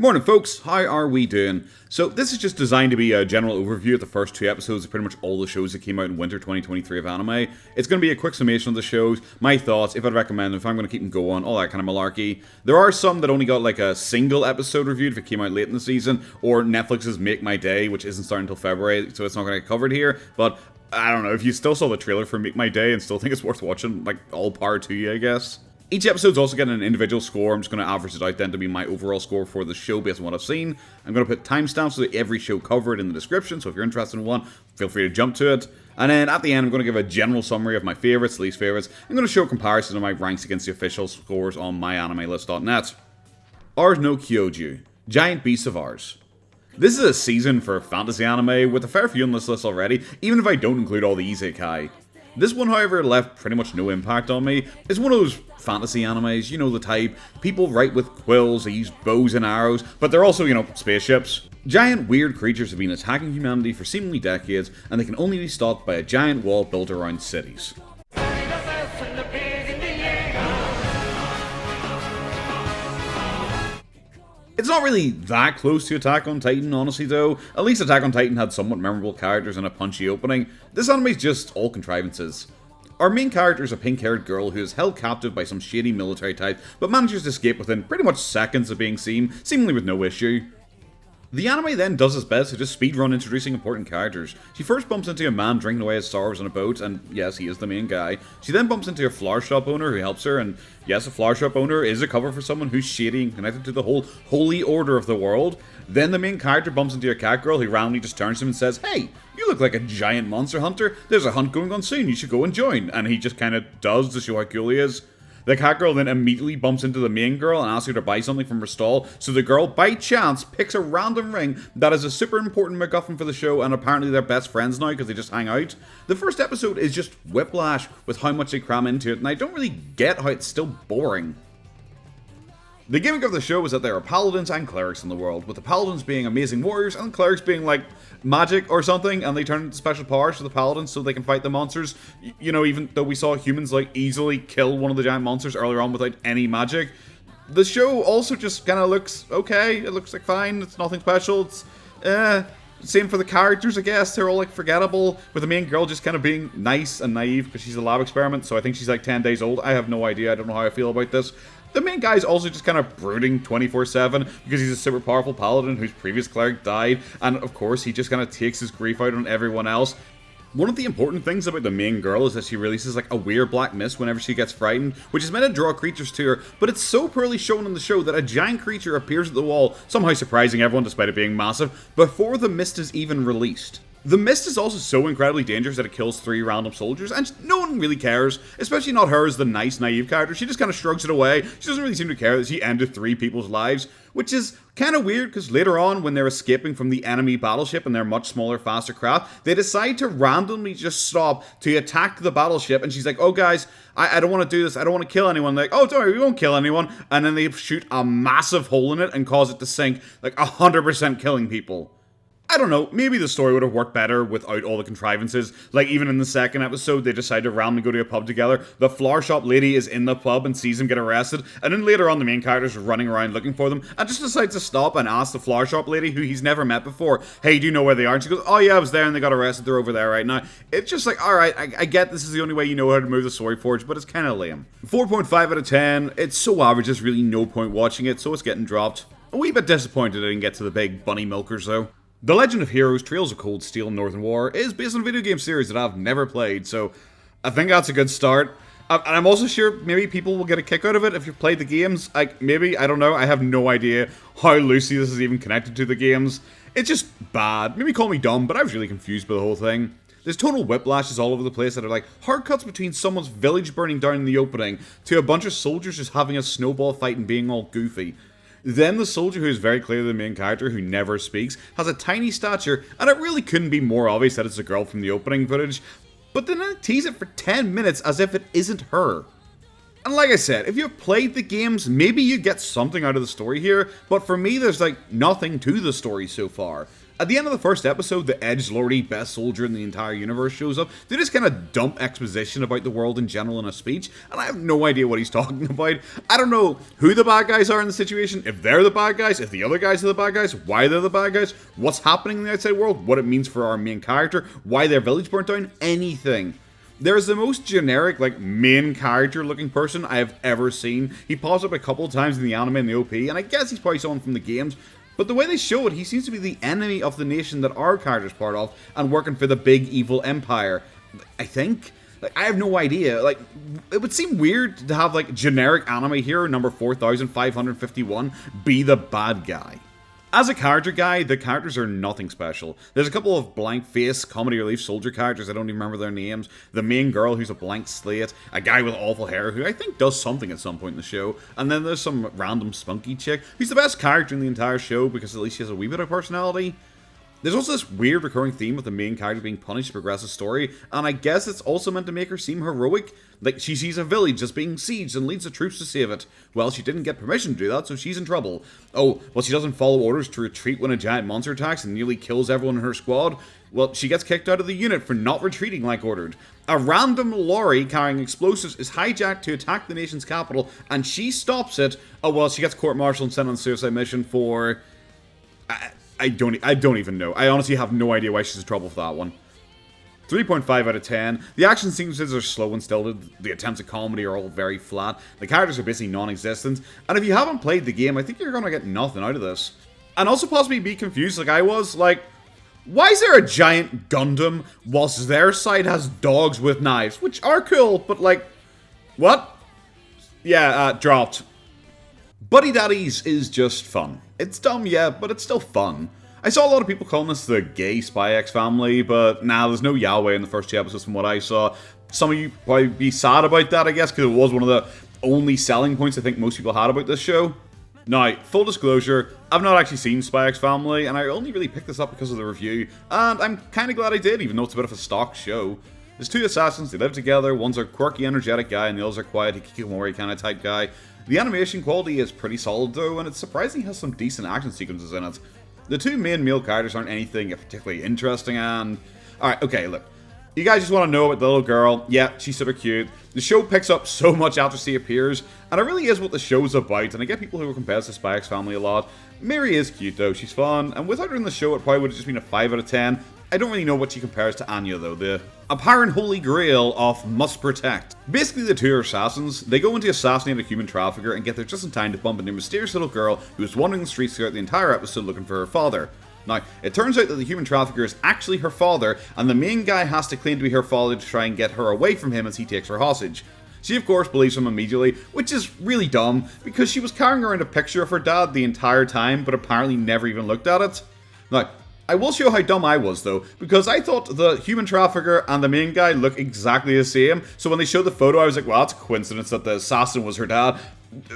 Morning folks, how are we doing? So this is just designed to be a general overview of the first two episodes of pretty much all the shows that came out in winter 2023 of anime. It's going to be a quick summation of the shows, my thoughts, if I'd recommend them, if I'm going to keep them going, all that kind of malarkey. There are some that only got like a single episode reviewed if it came out late in the season, or Netflix's Make My Day, which isn't starting until February, so it's not going to get covered here, but I don't know, if you still saw the trailer for Make My Day and still think it's worth watching, like, all power to you, I guess. Each episode's also getting an individual score. I'm just going to average it out then to be my overall score for the show based on what I've seen. I'm going to put timestamps of every show covered in the description, so if you're interested in one, feel free to jump to it. And then at the end, I'm going to give a general summary of my favourites, least favourites. I'm going to show a comparison of my ranks against the official scores on myanimelist.net. Ars no Kyoju, Giant Beasts of Ars. This is a season for fantasy anime, with a fair few on this list already, even if I don't include all the isekai. This one, however, left pretty much no impact on me. It's one of those fantasy animes, you know the type. People write with quills, they use bows and arrows, but they're also, spaceships. Giant weird creatures have been attacking humanity for seemingly decades, and they can only be stopped by a giant wall built around cities. It's not really that close to Attack on Titan, honestly though. At least Attack on Titan had somewhat memorable characters and a punchy opening. This anime's just all contrivances. Our main character is a pink-haired girl who is held captive by some shady military type, but manages to escape within pretty much seconds of being seen, seemingly with no issue. The anime then does its best to just speedrun introducing important characters. She first bumps into a man drinking away his sorrows on a boat, and yes, he is the main guy. She then bumps into a flower shop owner who helps her, and yes, a flower shop owner is a cover for someone who's shady and connected to the whole holy order of the world. Then the main character bumps into a cat girl who randomly just turns to him and says, "Hey, you look like a giant monster hunter. There's a hunt going on soon, you should go and join." And he just kind of does to show how cool he is. The cat girl then immediately bumps into the main girl and asks her to buy something from her stall, so the girl, by chance, picks a random ring that is a super important MacGuffin for the show, and apparently they're best friends now because they just hang out. The first episode is just whiplash with how much they cram into it, and I don't really get how it's still boring. The gimmick of the show is that there are paladins and clerics in the world, with the paladins being amazing warriors and the clerics being like magic or something, and they turn into special powers for the paladins so they can fight the monsters. Even though we saw humans like easily kill one of the giant monsters earlier on without any magic. The show also just kind of looks okay. It looks like fine. It's nothing special. It's same for the characters, I guess. They're all like forgettable, with the main girl just kind of being nice and naive because she's a lab experiment, so I think she's like 10 days old. I have no idea. I don't know how I feel about this. The main guy is also just kind of brooding 24/7 because he's a super powerful paladin whose previous cleric died, and of course he just kind of takes his grief out on everyone else. One of the important things about the main girl is that she releases like a weird black mist whenever she gets frightened, which is meant to draw creatures to her, but it's so poorly shown in the show that a giant creature appears at the wall, somehow surprising everyone despite it being massive, before the mist is even released. The mist is also so incredibly dangerous that it kills 3 random soldiers, and no one really cares, especially not her as the nice, naive character. She just kind of shrugs it away. She doesn't really seem to care that she ended 3 people's lives, which is kind of weird because later on, when they're escaping from the enemy battleship and their much smaller, faster craft, they decide to randomly just stop to attack the battleship, and she's like, "Oh guys, I don't want to do this, I don't want to kill anyone." They're like, "Oh, don't worry, we won't kill anyone," and then they shoot a massive hole in it and cause it to sink, like 100% killing people. I don't know, maybe the story would have worked better without all the contrivances. Like, even in the second episode, they decide to randomly go to a pub together. The flower shop lady is in the pub and sees him get arrested, and then later on the main character's running around looking for them, and just decides to stop and ask the flower shop lady, who he's never met before, "Hey, do you know where they are?" And she goes, "Oh yeah, I was there and they got arrested, they're over there right now." It's just like, alright, I get this is the only way you know how to move the story forward, but it's kind of lame. 4.5 out of 10, it's so average there's really no point watching it, so it's getting dropped. A wee bit disappointed I didn't get to the big bunny milkers though. The Legend of Heroes Trails of Cold Steel Northern War is based on a video game series that I've never played, so I think that's a good start. And I'm also sure maybe people will get a kick out of it if you've played the games. Like, maybe, I don't know, I have no idea how loosely this is even connected to the games. It's just bad. Maybe call me dumb, but I was really confused by the whole thing. There's total whiplashes all over the place that are like hard cuts between someone's village burning down in the opening to a bunch of soldiers just having a snowball fight and being all goofy. Then the soldier, who is very clearly the main character, who never speaks, has a tiny stature, and it really couldn't be more obvious that it's a girl from the opening footage, but then they tease it for 10 minutes as if it isn't her. And like I said, if you've played the games, maybe you get something out of the story here, but for me there's like nothing to the story so far. At the end of the first episode, the edgelordy best soldier in the entire universe shows up. They just kind of dump exposition about the world in general in a speech, and I have no idea what he's talking about. I don't know who the bad guys are in the situation, if they're the bad guys, if the other guys are the bad guys, why they're the bad guys, what's happening in the outside world, what it means for our main character, why their village burnt down, anything. There's the most generic, main character looking person I have ever seen. He pops up a couple of times in the anime and the OP, and I guess he's probably someone from the games. But the way they show it, he seems to be the enemy of the nation that our character's part of, and working for the big evil empire. I think? I have no idea. It would seem weird to have, generic anime hero number 4551 be the bad guy. As a character guy, the characters are nothing special. There's a couple of blank face, comedy relief soldier characters, I don't even remember their names, the main girl who's a blank slate, a guy with awful hair who I think does something at some point in the show, and then there's some random spunky chick who's the best character in the entire show because at least she has a wee bit of personality. There's also this weird recurring theme with the main character being punished to progress the story, and I guess it's also meant to make her seem heroic. She sees a village that's being sieged and leads the troops to save it. Well, she didn't get permission to do that, so she's in trouble. Oh, well, she doesn't follow orders to retreat when a giant monster attacks and nearly kills everyone in her squad. Well, she gets kicked out of the unit for not retreating like ordered. A random lorry carrying explosives is hijacked to attack the nation's capital, and she stops it. Oh, well, she gets court-martialed and sent on a suicide mission for... I don't even know. I honestly have no idea why she's in trouble for that one. 3.5 out of 10. The action sequences are slow and stilted. The attempts at comedy are all very flat. The characters are basically non-existent. And if you haven't played the game, I think you're going to get nothing out of this. And also possibly be confused like I was. Why is there a giant Gundam whilst their side has dogs with knives? Which are cool, but what? Yeah, dropped. Buddy Daddies is just fun. It's dumb, yeah, but it's still fun. I saw a lot of people calling this the gay Spy X family, but nah, there's no yaoi in the first 2 episodes from what I saw. Some of you probably be sad about that, I guess, because it was one of the only selling points I think most people had about this show. Now, full disclosure, I've not actually seen Spy X Family, and I only really picked this up because of the review, and I'm kind of glad I did, even though it's a bit of a stock show. There's 2 assassins, they live together, one's a quirky, energetic guy, and the other's a quiet, hikikomori kind of type guy. The animation quality is pretty solid though, and it surprisingly has some decent action sequences in it. The 2 main male characters aren't anything particularly interesting, and... Alright, okay, look. You guys just want to know about the little girl. Yeah, she's super cute. The show picks up so much after she appears, and it really is what the show's about, and I get people who compare this to Spy X Family a lot. Mary is cute though, she's fun, and without her in the show it probably would have just been a 5 out of 10. I don't really know what she compares to Anya though, the apparent holy grail of must protect. Basically the 2 are assassins, they go in to assassinate a human trafficker and get there just in time to bump into a mysterious little girl who is wandering the streets throughout the entire episode looking for her father. Now, it turns out that the human trafficker is actually her father, and the main guy has to claim to be her father to try and get her away from him as he takes her hostage. She of course believes him immediately, which is really dumb, because she was carrying around a picture of her dad the entire time, but apparently never even looked at it. Now, I will show how dumb I was though, because I thought the human trafficker and the main guy look exactly the same, so when they showed the photo I was like, well, that's a coincidence that the assassin was her dad.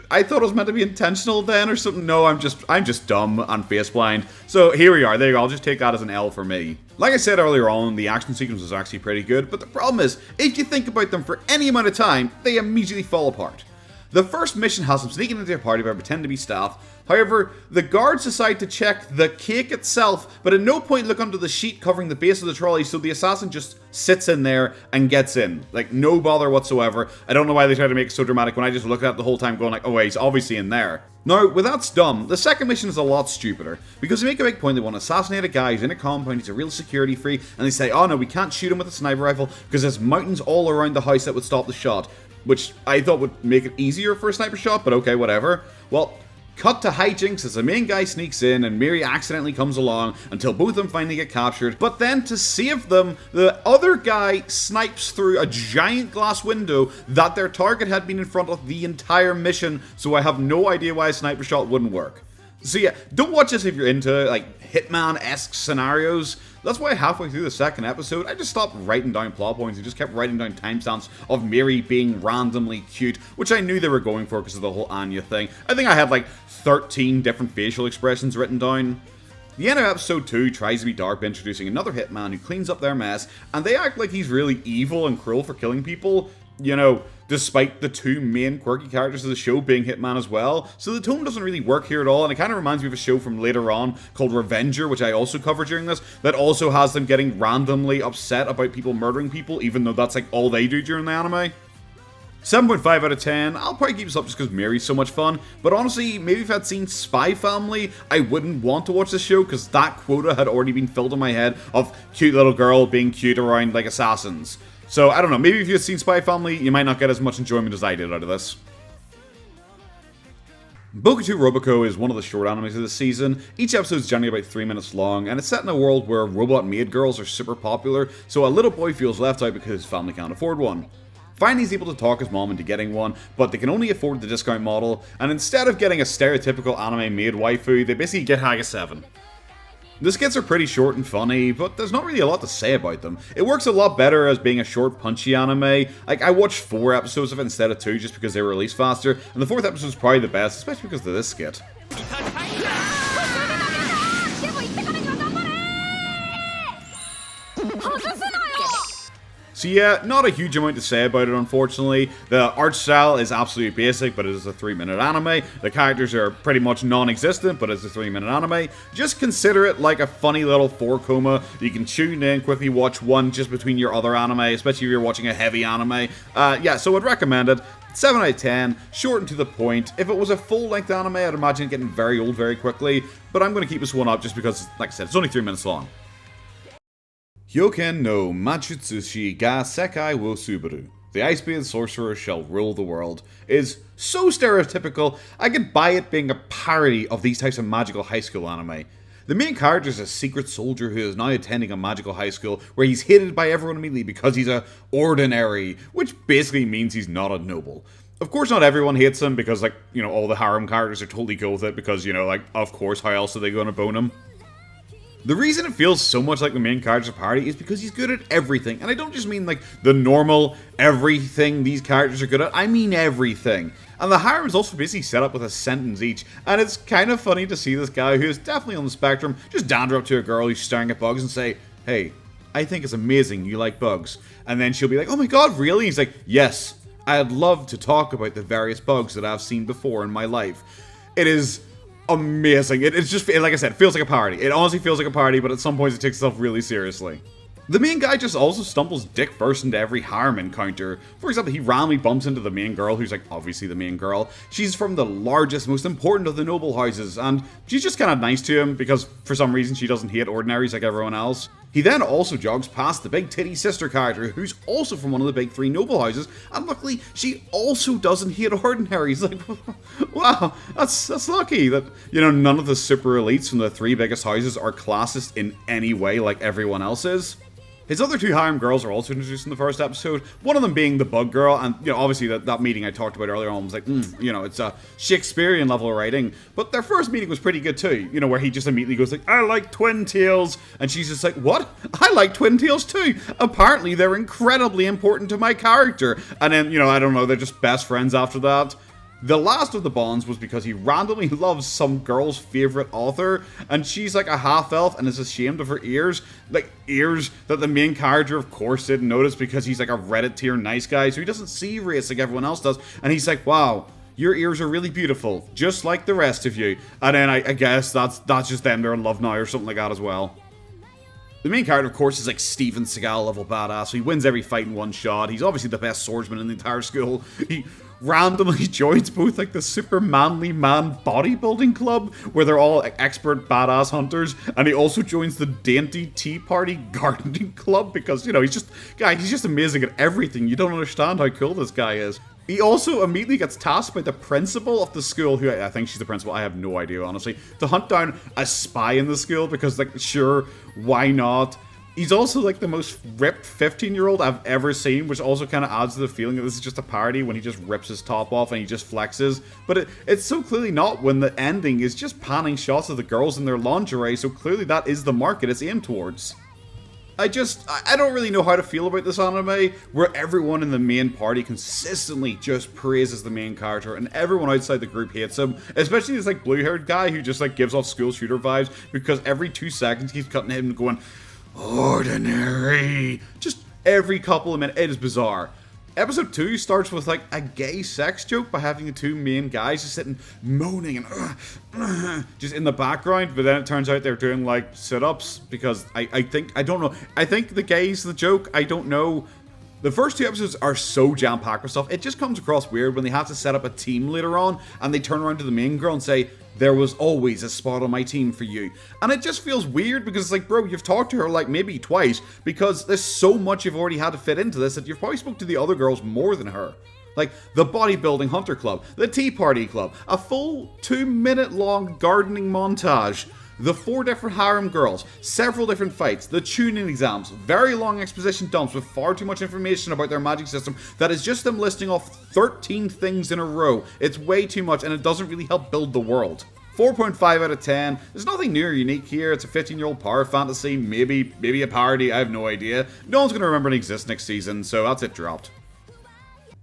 I thought it was meant to be intentional then or something. No, I'm just dumb and face blind. So here we are, there you go, I'll just take that as an L for me. Like I said earlier on, the action sequence is actually pretty good, but the problem is, if you think about them for any amount of time, they immediately fall apart. The first mission has them sneaking into a party by pretending to be staff. However, the guards decide to check the cake itself, but at no point look under the sheet covering the base of the trolley, so the assassin just sits in there and gets in. No bother whatsoever. I don't know why they try to make it so dramatic when I just looked at it the whole time going oh wait, he's obviously in there. Now, with that dumb, the second mission is a lot stupider, because they make a big point they want to assassinate a guy who's in a compound, he's a real security freak, and they say, oh no, we can't shoot him with a sniper rifle, because there's mountains all around the house that would stop the shot. Which I thought would make it easier for a sniper shot, but okay, whatever. Well, cut to hijinks as the main guy sneaks in and Miri accidentally comes along until both of them finally get captured. But then to save them, the other guy snipes through a giant glass window that their target had been in front of the entire mission, so I have no idea why a sniper shot wouldn't work. So yeah, don't watch this if you're into Hitman-esque scenarios. That's why halfway through the second episode, I just stopped writing down plot points and just kept writing down timestamps of Miri being randomly cute, which I knew they were going for because of the whole Anya thing. I think I had 13 different facial expressions written down. The end of episode 2 tries to be dark by introducing another hitman who cleans up their mess, and they act like he's really evil and cruel for killing people. You know, despite the two main quirky characters of the show being Hitman as well, so the tone doesn't really work here at all, and it kind of reminds me of a show from later on called Revenger, which I also covered during this, that also has them getting randomly upset about people murdering people, even though that's like all they do during the anime. 7.5 out of 10, I'll probably keep this up just because Mary's so much fun, but honestly, maybe if I'd seen Spy Family, I wouldn't want to watch this show because that quota had already been filled in my head of cute little girl being cute around like assassins. So, I don't know, maybe if you had seen Spy Family, you might not get as much enjoyment as I did out of this. Boku 2 Roboko is one of the short animes of this season. Each episode is generally about 3 minutes long, and it's set in a world where robot maid girls are super popular, so a little boy feels left out because his family can't afford one. Finally, he's able to talk his mom into getting one, but they can only afford the discount model, and instead of getting a stereotypical anime maid waifu, they basically get Haga 7. The skits are pretty short and funny, but there's not really a lot to say about them. It works a lot better as being a short, punchy anime. Like, I watched 4 episodes of it instead of 2 just because they were released faster, and the 4th episode is probably the best, especially because of this skit. So yeah, not a huge amount to say about it, unfortunately. The art style is absolutely basic, but it is a 3-minute anime. The characters are pretty much non-existent, but it's a 3-minute anime. Just consider it like a funny little 4-coma. You can tune in, quickly watch one just between your other anime, especially if you're watching a heavy anime. Yeah, so I'd recommend it. 7 out of 10, short and to the point. If it was a full-length anime, I'd imagine it getting very old very quickly, but I'm going to keep this one up just because, like I said, it's only 3 minutes long. Hyoken no Machutsushi ga Sekai wo Subaru. The Iceblade Sorcerer shall rule the world is so stereotypical, I could buy it being a parody of these types of magical high school anime. The main character is a secret soldier who is now attending a magical high school where he's hated by everyone immediately because he's a ordinary, which basically means he's not a noble. Of course not everyone hates him because, like, you know, all the harem characters are totally cool with it because, you know, like, of course, how else are they going to bone him? The reason it feels so much like the main character's party is because he's good at everything. And I don't just mean like the normal everything these characters are good at, I mean everything. And the harem is also basically set up with a sentence each. And it's kind of funny to see this guy who is definitely on the spectrum just dander up to a girl who's staring at bugs and say, "Hey, I think it's amazing you like bugs." And then she'll be like, "Oh my god, really?" He's like, "Yes, I'd love to talk about the various bugs that I've seen before in my life." It is amazing. It's just, like I said, it feels like a party. It honestly feels like a party, but at some points it takes itself really seriously. The main guy just also stumbles dick first into every harem encounter. For example, he randomly bumps into the main girl, who's like obviously the main girl. She's from the largest, most important of the noble houses, and she's just kind of nice to him because for some reason she doesn't hate ordinaries like everyone else. He then also jogs past the big titty sister character, who's also from one of the big 3 noble houses, and luckily she also doesn't hate ordinaries. Like, wow, that's lucky that, you know, none of the super elites from the 3 biggest houses are classist in any way like everyone else is. His other 2 harem girls are also introduced in the first episode, one of them being the bug girl, and, you know, obviously that meeting I talked about earlier on was like, you know, it's a Shakespearean level of writing, but their first meeting was pretty good too, you know, where he just immediately goes like, "I like twin tails," and she's just like, "What? I like twin tails too. Apparently they're incredibly important to my character," and then, you know, I don't know, they're just best friends after that. The last of the bonds was because he randomly loves some girl's favourite author, and she's like a half-elf and is ashamed of her ears. Like, ears that the main character, of course, didn't notice because he's like a Reddit tier nice guy, so he doesn't see race like everyone else does. And he's like, "Wow, your ears are really beautiful, just like the rest of you." And then I guess that's just them, they're in love now or something like that as well. The main character, of course, is like Steven Seagal level badass, so he wins every fight in one shot. He's obviously the best swordsman in the entire school. He randomly joins both like the super manly man bodybuilding club, where they're all expert badass hunters, and he also joins the dainty tea party gardening club because, you know, he's just amazing at everything. You don't understand how cool this guy is. He also immediately gets tasked by the principal of the school, who I think she's the principal, I have no idea honestly, to hunt down a spy in the school because, like, sure, why not? He's also like the most ripped 15-year-old I've ever seen, which also kind of adds to the feeling that this is just a party when he just rips his top off and he just flexes. But it's so clearly not when the ending is just panning shots of the girls in their lingerie, so clearly that is the market it's aimed towards. I don't really know how to feel about this anime, where everyone in the main party consistently just praises the main character, and everyone outside the group hates him, especially this like blue-haired guy who just like gives off school shooter vibes, because every 2 seconds he's cutting him and going, "Ordinary." Just every couple of minutes, it is bizarre. Episode 2 starts with like a gay sex joke by having the two main guys just sitting moaning and just in the background, but then it turns out they're doing like sit-ups because I think the gay's the joke, I don't know. The first 2 episodes are so jam-packed with stuff, it just comes across weird when they have to set up a team later on and they turn around to the main girl and say, there was always a spot on my team for you. And it just feels weird because it's like, bro, you've talked to her like maybe twice because there's so much you've already had to fit into this that you've probably spoke to the other girls more than her. Like the bodybuilding hunter club, the tea party club, a full 2-minute long gardening montage, the 4 different harem girls, several different fights, the tuning exams, very long exposition dumps with far too much information about their magic system that is just them listing off 13 things in a row. It's way too much and it doesn't really help build the world. 4.5 out of 10. There's nothing new or unique here. It's a 15-year-old power fantasy, maybe a parody, I have no idea. No one's going to remember it exists next season, so that's it dropped.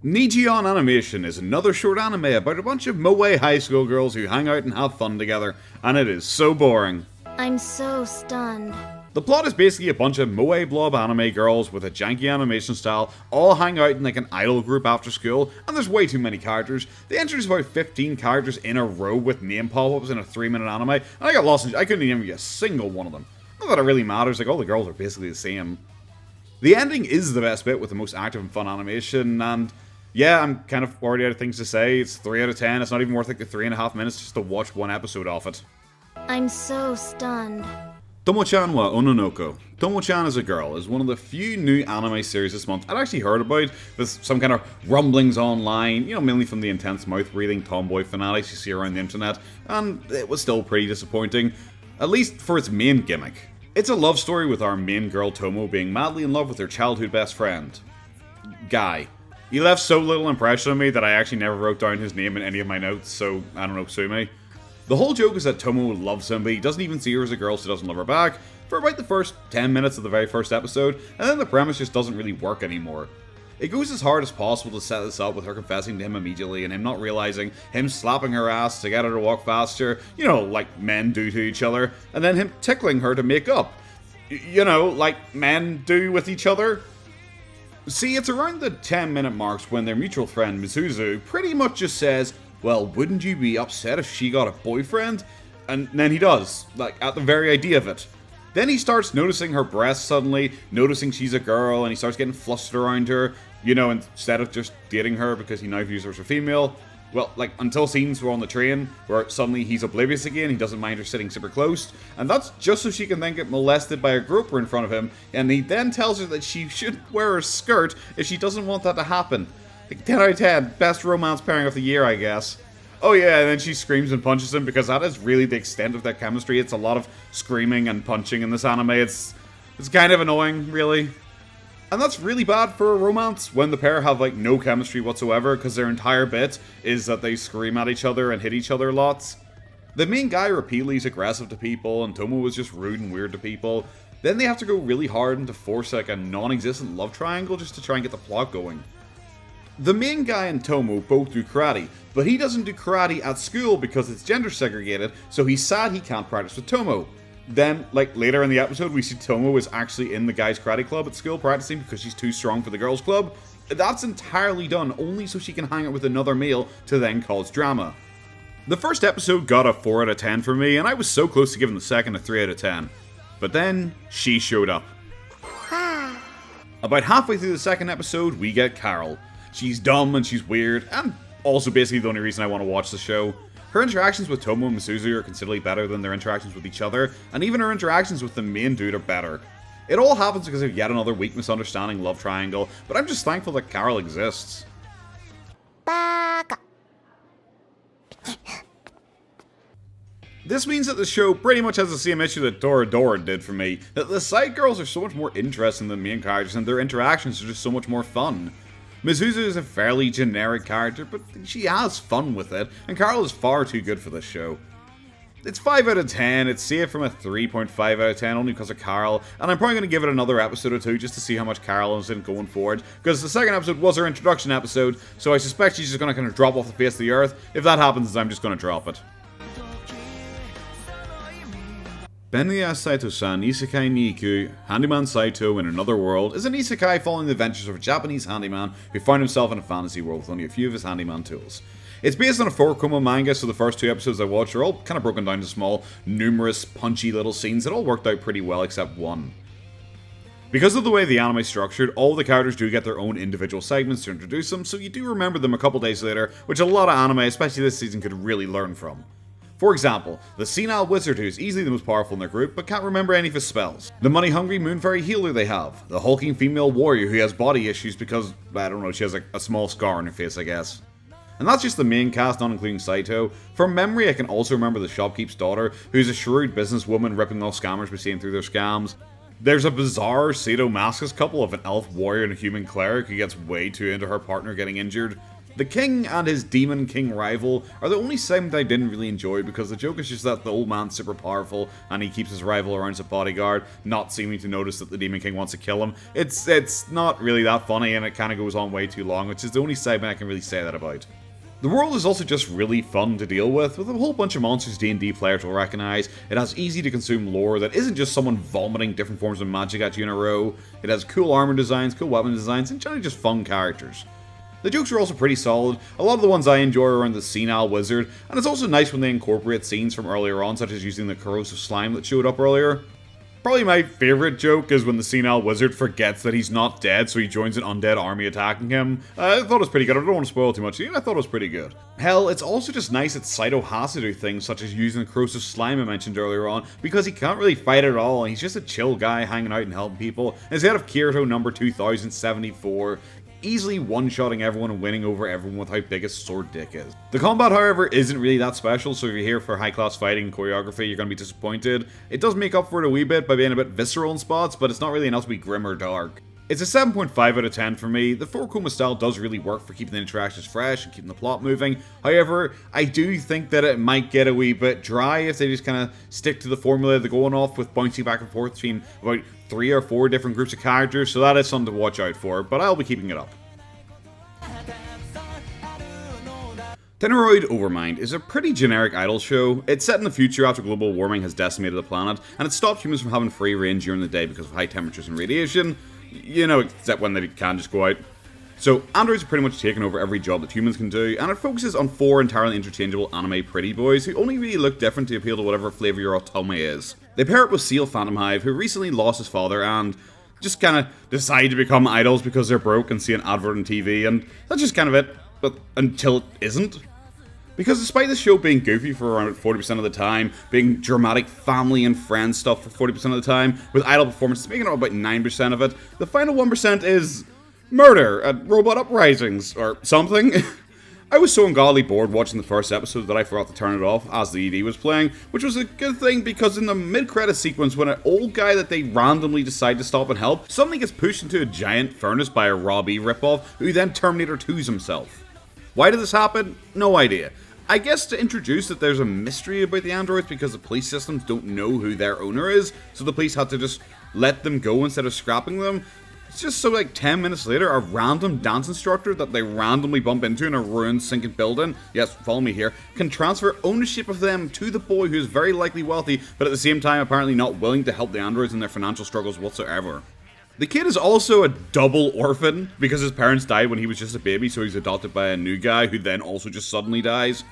Nijiyon Animation is another short anime about a bunch of moe high school girls who hang out and have fun together, and it is so boring. I'm so stunned. The plot is basically a bunch of moe blob anime girls with a janky animation style all hang out in like an idol group after school, and there's way too many characters. They introduce about 15 characters in a row with name pop-ups in a 3-minute anime, and I got lost I couldn't even get a single one of them. Not that it really matters, like all the girls are basically the same. The ending is the best bit with the most active and fun animation, and yeah, I'm kind of already out of things to say. It's 3 out of 10. It's not even worth like the 3.5 minutes just to watch one episode of it. I'm so stunned. Tomo-chan wa Ononoko. Tomo-chan is a girl is one of the few new anime series this month I'd actually heard about, with some kind of rumblings online, you know, mainly from the intense mouth-breathing tomboy fanatics you see around the internet, and it was still pretty disappointing, at least for its main gimmick. It's a love story with our main girl Tomo being madly in love with her childhood best friend, Guy. He left so little impression on me that I actually never wrote down his name in any of my notes, so I don't know, sue me. The whole joke is that Tomo loves him, but he doesn't even see her as a girl, so doesn't love her back, for about the first 10 minutes of the very first episode, and then the premise just doesn't really work anymore. It goes as hard as possible to set this up with her confessing to him immediately, and him not realizing, him slapping her ass to get her to walk faster, you know, like men do to each other, and then him tickling her to make up. You know, like men do with each other. See, it's around the 10-minute marks when their mutual friend Mizuzu pretty much just says, well, wouldn't you be upset if she got a boyfriend? And then he does, like, at the very idea of it. Then he starts noticing her breasts suddenly, noticing she's a girl, and he starts getting flustered around her, you know, instead of just dating her because he now views her as a female. Well, like, until scenes where on the train, where suddenly he's oblivious again, he doesn't mind her sitting super close, and that's just so she can then get molested by a groper in front of him, and he then tells her that she should wear a skirt if she doesn't want that to happen. Like, 10 out of 10, best romance pairing of the year, I guess. Oh yeah, and then she screams and punches him, because that is really the extent of their chemistry. It's a lot of screaming and punching in this anime. It's kind of annoying, really. And that's really bad for a romance when the pair have like no chemistry whatsoever, because their entire bit is that they scream at each other and hit each other lots. The main guy repeatedly is aggressive to people, and Tomo is just rude and weird to people. Then they have to go really hard and to force like a non-existent love triangle just to try and get the plot going. The main guy and Tomo both do karate, but he doesn't do karate at school because it's gender segregated, so he's sad he can't practice with Tomo. Then, like, later in the episode, we see Tomo is actually in the guys' karate club at school practicing because she's too strong for the girls' club. That's entirely done only so she can hang out with another male to then cause drama. The first episode got a 4 out of 10 for me, and I was so close to giving the second a 3 out of 10. But then, she showed up. About halfway through the second episode, we get Carol. She's dumb and she's weird, and also basically the only reason I want to watch the show. Her interactions with Tomo and Mizuzu are considerably better than their interactions with each other, and even her interactions with the main dude are better. It all happens because of yet another weak misunderstanding love triangle, but I'm just thankful that Carol exists. Baka. This means that the show pretty much has the same issue that Toradora did for me, that the side girls are so much more interesting than the main characters and their interactions are just so much more fun. Mizuzu is a fairly generic character, but she has fun with it, and Carol is far too good for this show. It's 5 out of 10, it's safe from a 3.5 out of 10 only because of Carol, and I'm probably going to give it another episode or two just to see how much Carol is in going forward, because the second episode was her introduction episode, so I suspect she's just going to kind of drop off the face of the earth. If that happens, I'm just going to drop it. Benya Saito-san Isekai Niku, Handyman Saitou in Another World, is an isekai following the adventures of a Japanese handyman who found himself in a fantasy world with only a few of his handyman tools. It's based on a 4-koma manga, so the first 2 episodes I watched are all kind of broken down to small, numerous, punchy little scenes that all worked out pretty well except one. Because of the way the anime is structured, all the characters do get their own individual segments to introduce them, so you do remember them a couple days later, which a lot of anime, especially this season, could really learn from. For example, the senile wizard who is easily the most powerful in their group but can't remember any of his spells. The money-hungry moon fairy healer they have. The hulking female warrior who has body issues because, I don't know, she has a small scar on her face, I guess. And that's just the main cast, not including Saito. From memory, I can also remember the shopkeep's daughter, who's a shrewd businesswoman ripping off scammers by seeing through their scams. There's a bizarre sadomasochist couple of an elf warrior and a human cleric who gets way too into her partner getting injured. The king and his demon king rival are the only segment I didn't really enjoy because the joke is just that the old man's super powerful and he keeps his rival around as a bodyguard, not seeming to notice that the demon king wants to kill him. It's not really that funny and it kind of goes on way too long, which is the only segment I can really say that about. The world is also just really fun to deal with a whole bunch of monsters D&D players will recognise. It has easy to consume lore that isn't just someone vomiting different forms of magic at you in a row. It has cool armor designs, cool weapon designs, and generally just fun characters. The jokes are also pretty solid. A lot of the ones I enjoy are around the senile wizard, and it's also nice when they incorporate scenes from earlier on, such as using the corrosive slime that showed up earlier. Probably my favourite joke is when the senile wizard forgets that he's not dead, so he joins an undead army attacking him. I thought it was pretty good. I don't want to spoil too much. I thought it was pretty good. Hell, it's also just nice that Saito has to do things such as using the corrosive slime I mentioned earlier on, because he can't really fight at all, and he's just a chill guy hanging out and helping people. Instead of Kirito number 2074, easily one-shotting everyone and winning over everyone with how big his sword dick is. The combat, however, isn't really that special, so if you're here for high-class fighting and choreography, you're going to be disappointed. It does make up for it a wee bit by being a bit visceral in spots, but it's not really enough to be grim or dark. It's a 7.5 out of 10 for me. The 4-koma style does really work for keeping the interactions fresh and keeping the plot moving. However, I do think that it might get a wee bit dry if they just kind of stick to the formula they're going off with bouncing back and forth between about 3 or 4 different groups of characters, so that is something to watch out for, but I'll be keeping it up. Technoroid Overmind is a pretty generic idol show. It's set in the future after global warming has decimated the planet, and it stopped humans from having free reign during the day because of high temperatures and radiation. You know, except when they can just go out. So, androids are pretty much taking over every job that humans can do, and it focuses on 4 entirely interchangeable anime pretty boys who only really look different to appeal to whatever flavour your otome is. They pair up with Seal Phantom Hive, who recently lost his father and just kind of decide to become idols because they're broke and see an advert on TV, and that's just kind of it, but until it isn't. Because despite the show being goofy for around 40% of the time, being dramatic family and friends stuff for 40% of the time, with idol performances making up about 9% of it, the final 1% is murder at robot uprisings, or something. I was so ungodly bored watching the first episode that I forgot to turn it off as the ED was playing, which was a good thing because in the mid-credit sequence when an old guy that they randomly decide to stop and help suddenly gets pushed into a giant furnace by a Rob E ripoff who then Terminator 2s himself. Why did this happen? No idea. I guess to introduce that there's a mystery about the androids because the police systems don't know who their owner is, so the police had to just let them go instead of scrapping them. It's just so like 10 minutes later, a random dance instructor that they randomly bump into in a ruined sinking building, yes, follow me here, can transfer ownership of them to the boy who is very likely wealthy, but at the same time apparently not willing to help the androids in their financial struggles whatsoever. The kid is also a double orphan because his parents died when he was just a baby, so he's adopted by a new guy who then also just suddenly dies.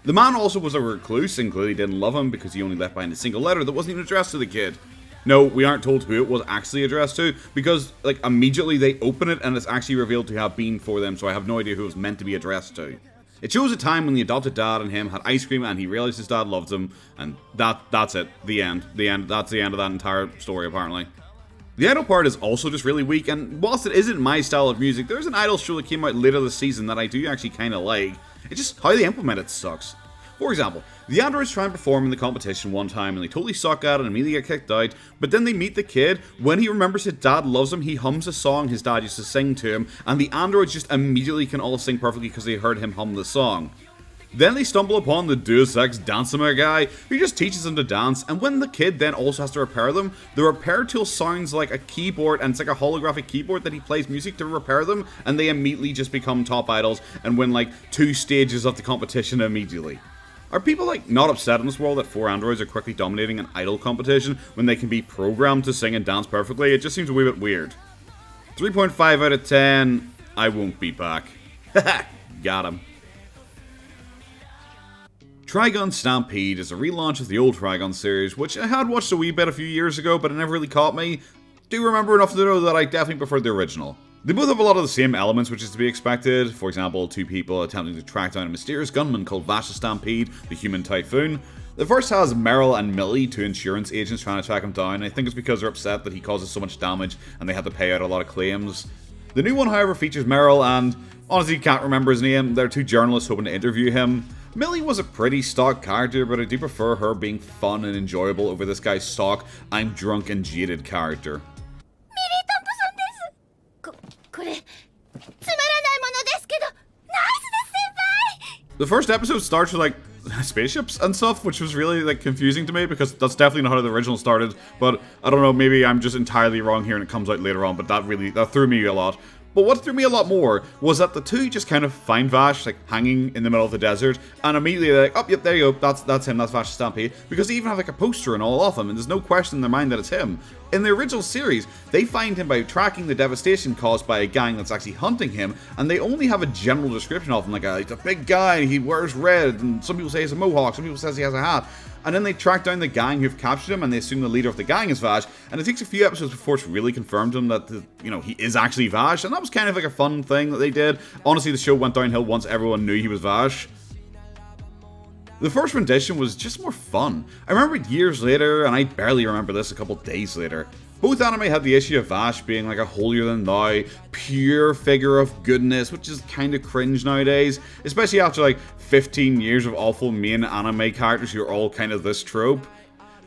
The man also was a recluse and clearly didn't love him because he only left behind a single letter that wasn't even addressed to the kid. No, we aren't told who it was actually addressed to because, like, immediately they open it and it's actually revealed to have been for them, so I have no idea who it was meant to be addressed to. It shows a time when the adopted dad and him had ice cream and he realized his dad loved him, and that's it. The end. That's the end of that entire story, apparently. The idol part is also just really weak, and whilst it isn't my style of music, there's an idol show that came out later this season that I do actually kind of like. It's just how they implement it sucks. For example, the androids try and perform in the competition one time and they totally suck at it and immediately get kicked out, but then they meet the kid. When he remembers his dad loves him, he hums a song his dad used to sing to him, and the androids just immediately can all sing perfectly because they heard him hum the song. Then they stumble upon the Deus Ex Dancema guy, who just teaches them to dance, and when the kid then also has to repair them, the repair tool sounds like a keyboard, and it's like a holographic keyboard that he plays music to repair them, and they immediately just become top idols, and win like 2 stages of the competition immediately. Are people like not upset in this world that 4 androids are quickly dominating an idol competition when they can be programmed to sing and dance perfectly? It just seems a wee bit weird. 3.5 out of 10, I won't be back. Haha, got him. Trigun Stampede is a relaunch of the old Trigun series, which I had watched a wee bit a few years ago, but it never really caught me. Do remember enough to know that I definitely preferred the original. They both have a lot of the same elements, which is to be expected. For example, 2 people attempting to track down a mysterious gunman called Vash's Stampede, the human typhoon. The first has Meryl and Millie, 2 insurance agents trying to track him down. I think it's because they're upset that he causes so much damage and they had to pay out a lot of claims. The new one, however, features Meryl and, honestly, can't remember his name. There are 2 journalists hoping to interview him. Millie was a pretty stock character, but I do prefer her being fun and enjoyable over this guy's stock, I'm drunk and jaded character. The first episode starts with, like, spaceships and stuff, which was really, like, confusing to me, because that's definitely not how the original started, but I don't know, maybe I'm just entirely wrong here and it comes out later on, but that threw me a lot. But what threw me a lot more was that the 2 just kind of find Vash, like, hanging in the middle of the desert, and immediately they're like, oh, yep, there you go, that's him, that's Vash's Stampede, because they even have, like, a poster and all of him, and there's no question in their mind that it's him. In the original series, they find him by tracking the devastation caused by a gang that's actually hunting him, and they only have a general description of him, like, he's a big guy, he wears red, and some people say he's a mohawk, some people say he has a hat. And then they track down the gang who've captured him, and they assume the leader of the gang is Vash, and it takes a few episodes before it's really confirmed to him that, he is actually Vash, and that was kind of like a fun thing that they did. Honestly, the show went downhill once everyone knew he was Vash. The first rendition was just more fun. I remember it years later, and I barely remember this a couple days later. Both anime had the issue of Vash being like a holier-than-thou, pure figure of goodness, which is kind of cringe nowadays, especially after like 15 years of awful main anime characters who are all kind of this trope.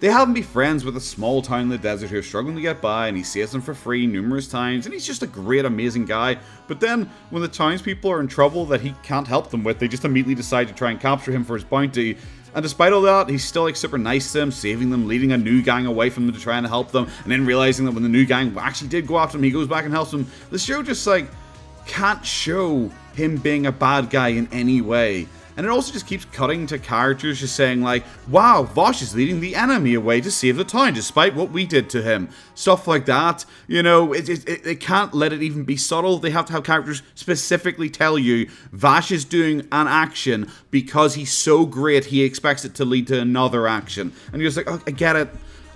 They have him be friends with a small town in the desert who are struggling to get by, and he saves them for free numerous times, and he's just a great, amazing guy. But then, when the townspeople are in trouble that he can't help them with, they just immediately decide to try and capture him for his bounty. And despite all that, he's still like super nice to them, saving them, leading a new gang away from them to try and help them, and then realizing that when the new gang actually did go after him, he goes back and helps them. The show just like can't show him being a bad guy in any way. And it also just keeps cutting to characters just saying like, wow, Vash is leading the enemy away to save the town despite what we did to him. Stuff like that. You know, it can't let it even be subtle. They have to have characters specifically tell you Vash is doing an action because he's so great he expects it to lead to another action. And you're just like, oh, I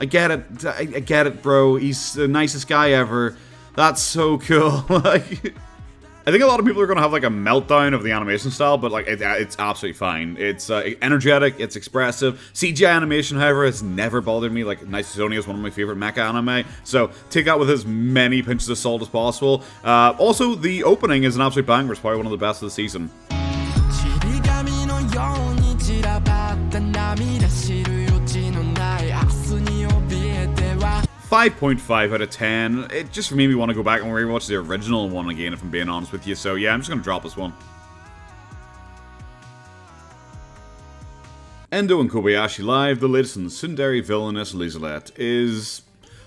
get it, bro. He's the nicest guy ever. That's so cool. Like, I think a lot of people are going to have like a meltdown of the animation style, but like it's absolutely fine. It's energetic, it's expressive. CGI animation, however, has never bothered me. Like, Nice Zoni is one of my favorite mecha anime, so take that with as many pinches of salt as possible. Also, the opening is an absolute banger. It's probably one of the best of the season. 5.5 out of 10. It just made me want to go back and rewatch the original one again, if I'm being honest with you. So yeah, I'm just going to drop this one. Endou and Kobayashi Live, the latest in the tsundere villainous Lizelette, is...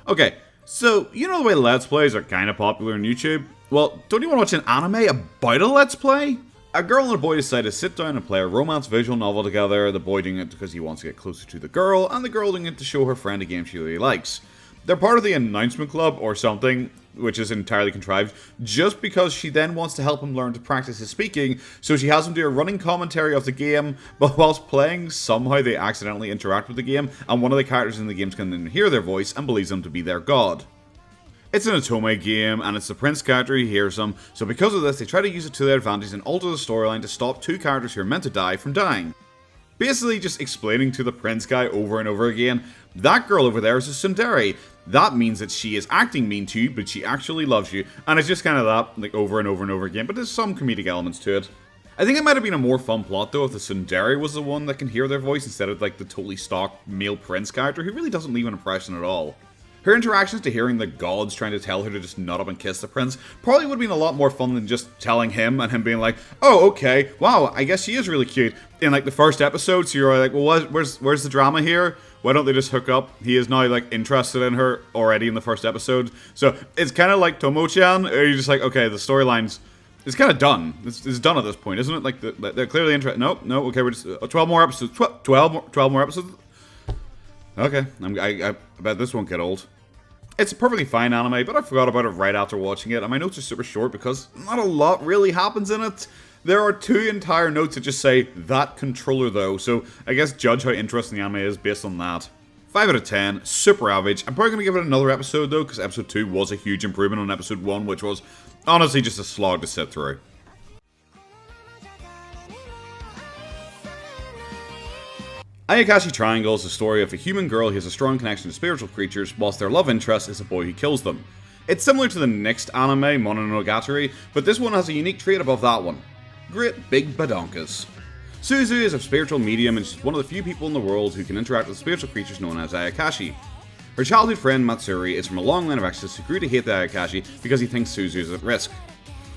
Okay, so you know the way Let's Plays are kind of popular on YouTube? Well, don't you want to watch an anime about a Let's Play? A girl and a boy decide to sit down and play a romance visual novel together, the boy doing it because he wants to get closer to the girl, and the girl doing it to show her friend a game she really likes. They're part of the announcement club or something, which is entirely contrived, just because she then wants to help him learn to practice his speaking, so she has him do a running commentary of the game, but whilst playing, somehow they accidentally interact with the game, and one of the characters in the game can then hear their voice and believes them to be their god. It's an Otome game, and it's the prince character who hears them, so because of this, they try to use it to their advantage and alter the storyline to stop 2 characters who are meant to die from dying. Basically just explaining to the prince guy over and over again, that girl over there is a tsundere. That means that she is acting mean to you, but she actually loves you. And it's just kind of that, like, over and over and over again, but there's some comedic elements to it. I think it might have been a more fun plot, though, if the tsundere was the one that can hear their voice instead of, like, the totally stock male prince character, who really doesn't leave an impression at all. Her interactions to hearing the gods trying to tell her to just nut up and kiss the prince probably would have been a lot more fun than just telling him and him being like, oh, okay, wow, I guess she is really cute. In like the first episode, so you're like, well, where's the drama here? Why don't they just hook up? He is now like interested in her already in the first episode. So it's kind of like Tomo-chan, or you're just like, okay, the storyline's It's kind of done. It's done at this point, isn't it? Like, they're clearly interested. Nope, no, okay, we're just... 12 more episodes. 12 more episodes? Okay, I bet this won't get old. It's a perfectly fine anime, but I forgot about it right after watching it, and my notes are super short because not a lot really happens in it. There are 2 entire notes that just say, that controller though, so I guess judge how interesting the anime is based on that. 5 out of 10, super average. I'm probably going to give it another episode though, because episode 2 was a huge improvement on episode 1, which was honestly just a slog to sit through. Ayakashi Triangle is the story of a human girl who has a strong connection to spiritual creatures, whilst their love interest is a boy who kills them. It's similar to the next anime, Mononogatari, but this one has a unique trait above that one. Great big badonkas. Suzu is a spiritual medium and she's one of the few people in the world who can interact with spiritual creatures known as Ayakashi. Her childhood friend Matsuri is from a long line of exorcists who grew to hate the Ayakashi because he thinks Suzu is at risk.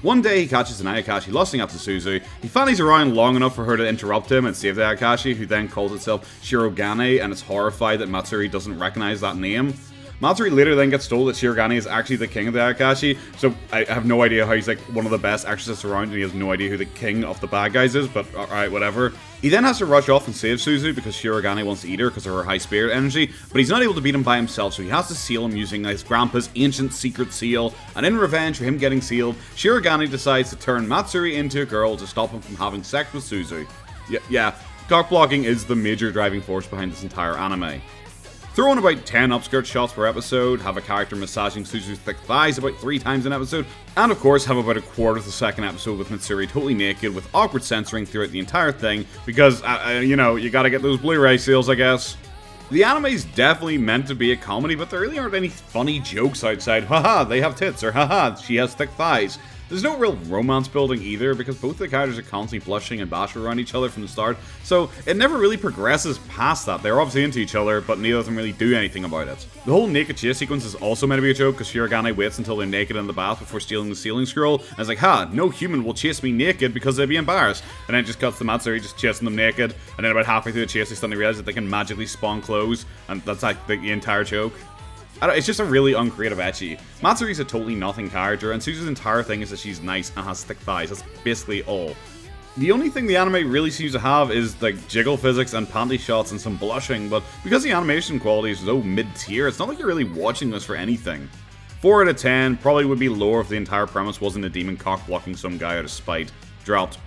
One day he catches an Ayakashi lusting after Suzu, he fancies around long enough for her to interrupt him and save the Ayakashi, who then calls itself Shirogane and is horrified that Matsuri doesn't recognize that name. Matsuri later then gets told that Shirogane is actually the king of the Ayakashi, so I have no idea how he's like one of the best exorcists around and he has no idea who the king of the bad guys is, but alright, whatever. He then has to rush off and save Suzu because Shirogane wants to eat her because of her high spirit energy, but he's not able to beat him by himself, so he has to seal him using his grandpa's ancient secret seal, and in revenge for him getting sealed, Shirogane decides to turn Matsuri into a girl to stop him from having sex with Suzu. Yeah, cock blocking is the major driving force behind this entire anime. Throw in about 10 upskirt shots per episode, have a character massaging Suzu's thick thighs about 3 times an episode, and of course have about a quarter of the second episode with Matsuri totally naked with awkward censoring throughout the entire thing, because, you know, you gotta get those Blu-ray sales, I guess. The anime is definitely meant to be a comedy, but there really aren't any funny jokes outside, haha, they have tits, or haha, she has thick thighs. There's no real romance building either, because both the characters are constantly blushing and bashing around each other from the start, so it never really progresses past that. They're obviously into each other, but neither of them really do anything about it. The whole naked chase sequence is also meant to be a joke, because Shirogane waits until they're naked in the bath before stealing the sealing scroll, and it's like, ha, no human will chase me naked because they'd be embarrassed. And then it just cuts to Matsuri just chasing them naked, and then about halfway through the chase they suddenly realize that they can magically spawn clothes, and that's like the entire joke. It's just a really uncreative ecchi. Matsuri's a totally nothing character, and Suzu's entire thing is that she's nice and has thick thighs. That's basically all. The only thing the anime really seems to have is like jiggle physics and panty shots and some blushing, but because the animation quality is so mid-tier, it's not like you're really watching this for anything. 4 out of 10 probably would be lower if the entire premise wasn't a demon cock blocking some guy out of spite. Dropped.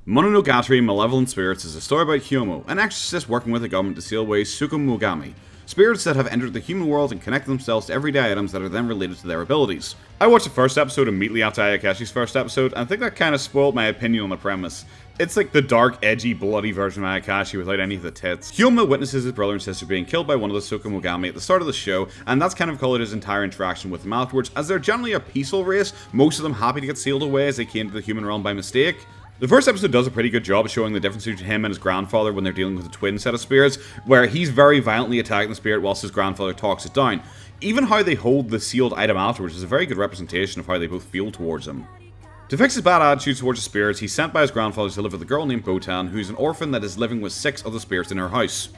Mononogatari Malevolent Spirits is a story about Hyomo, an exorcist working with the government to seal away Tsukumogami, spirits that have entered the human world and connected themselves to everyday items that are then related to their abilities. I watched the first episode immediately after Ayakashi's first episode, and I think that kind of spoiled my opinion on the premise. It's like the dark, edgy, bloody version of Ayakashi without any of the tits. Hyomo witnesses his brother and sister being killed by one of the Tsukumogami at the start of the show, and that's kind of colored his entire interaction with them afterwards, as they're generally a peaceful race, most of them happy to get sealed away as they came to the human realm by mistake. The first episode does a pretty good job of showing the difference between him and his grandfather when they're dealing with a twin set of spirits, where he's very violently attacking the spirit whilst his grandfather talks it down. Even how they hold the sealed item afterwards is a very good representation of how they both feel towards him. To fix his bad attitude towards the spirits, he's sent by his grandfather to live with a girl named Botan, who's an orphan that is living with 6 other spirits in her house.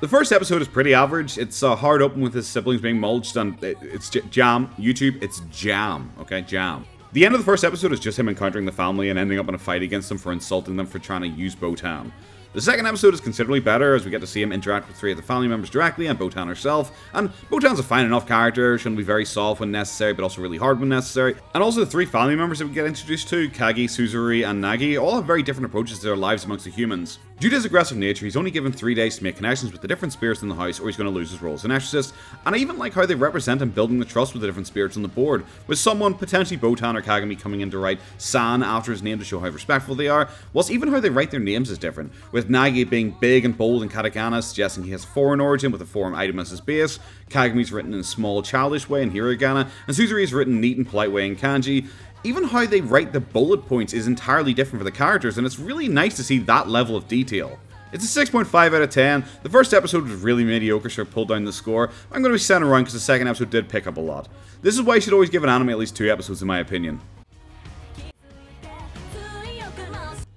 The first episode is pretty average. It's a hard open with his siblings being mulched, and it's jam. YouTube, it's jam. Okay, jam. The end of the first episode is just him encountering the family and ending up in a fight against them for insulting them for trying to use Botan. The second episode is considerably better as we get to see him interact with 3 of the family members directly and Botan herself, and Botan's a fine enough character, shouldn't be very soft when necessary but also really hard when necessary, and also the 3 family members that we get introduced to, Kagi, Suzuri, and Nagi, all have very different approaches to their lives amongst the humans. Due to his aggressive nature, he's only given 3 days to make connections with the different spirits in the house or he's going to lose his role as an exorcist, and I even like how they represent him building the trust with the different spirits on the board, with someone, potentially Botan or Kagami, coming in to write San after his name to show how respectful they are, whilst even how they write their names is different, with Nagi being big and bold in katakana, suggesting he has foreign origin with a foreign item as his base, Kagami's written in a small childish way in hiragana, and Suzuri is written neat and polite way in kanji. Even how they write the bullet points is entirely different for the characters, and it's really nice to see that level of detail. It's a 6.5 out of 10. The first episode was really mediocre, so I pulled down the score. I'm going to be sending around because the second episode did pick up a lot. This is why you should always give an anime at least 2 episodes in my opinion.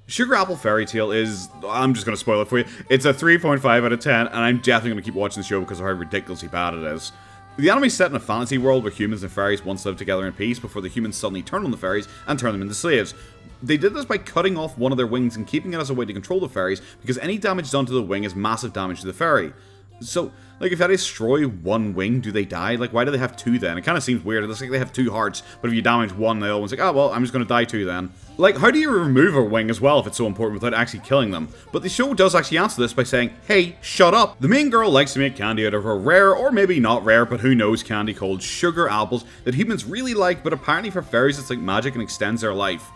Sugar Apple Fairytale is, I'm just going to spoil it for you, it's a 3.5 out of 10, and I'm definitely going to keep watching the show because of how ridiculously bad it is. The anime is set in a fantasy world where humans and fairies once lived together in peace before the humans suddenly turned on the fairies and turned them into slaves. They did this by cutting off one of their wings and keeping it as a way to control the fairies, because any damage done to the wing is massive damage to the fairy. So, like, if I destroy one wing, do they die? Like, why do they have two then? It kind of seems weird. It looks like they have two hearts, but if you damage one, the other one's like, oh, well, I'm just going to die too then. Like, how do you remove a wing as well if it's so important without actually killing them? But the show does actually answer this by saying, hey, shut up. The main girl likes to make candy out of a rare, or maybe not rare, but who knows, candy called sugar apples that humans really like, but apparently for fairies it's like magic and extends their life.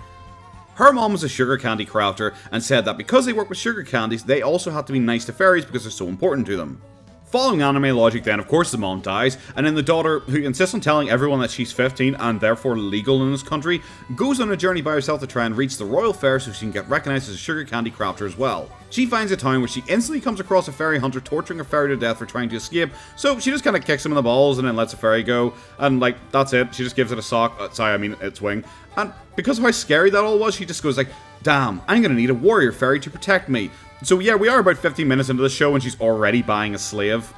Her mom was a sugar candy crafter and said that because they work with sugar candies, they also have to be nice to fairies because they're so important to them. Following anime logic then, of course the mom dies, and then the daughter, who insists on telling everyone that she's 15 and therefore legal in this country, goes on a journey by herself to try and reach the royal fair so she can get recognised as a sugar candy crafter as well. She finds a town where she instantly comes across a fairy hunter torturing a fairy to death for trying to escape, so she just kind of kicks him in the balls and then lets the fairy go, and like, that's it. She just gives it a sock, its wing, and because of how scary that all was, she just goes like, damn, I'm gonna need a warrior fairy to protect me. So yeah, we are about 15 minutes into the show and she's already buying a slave.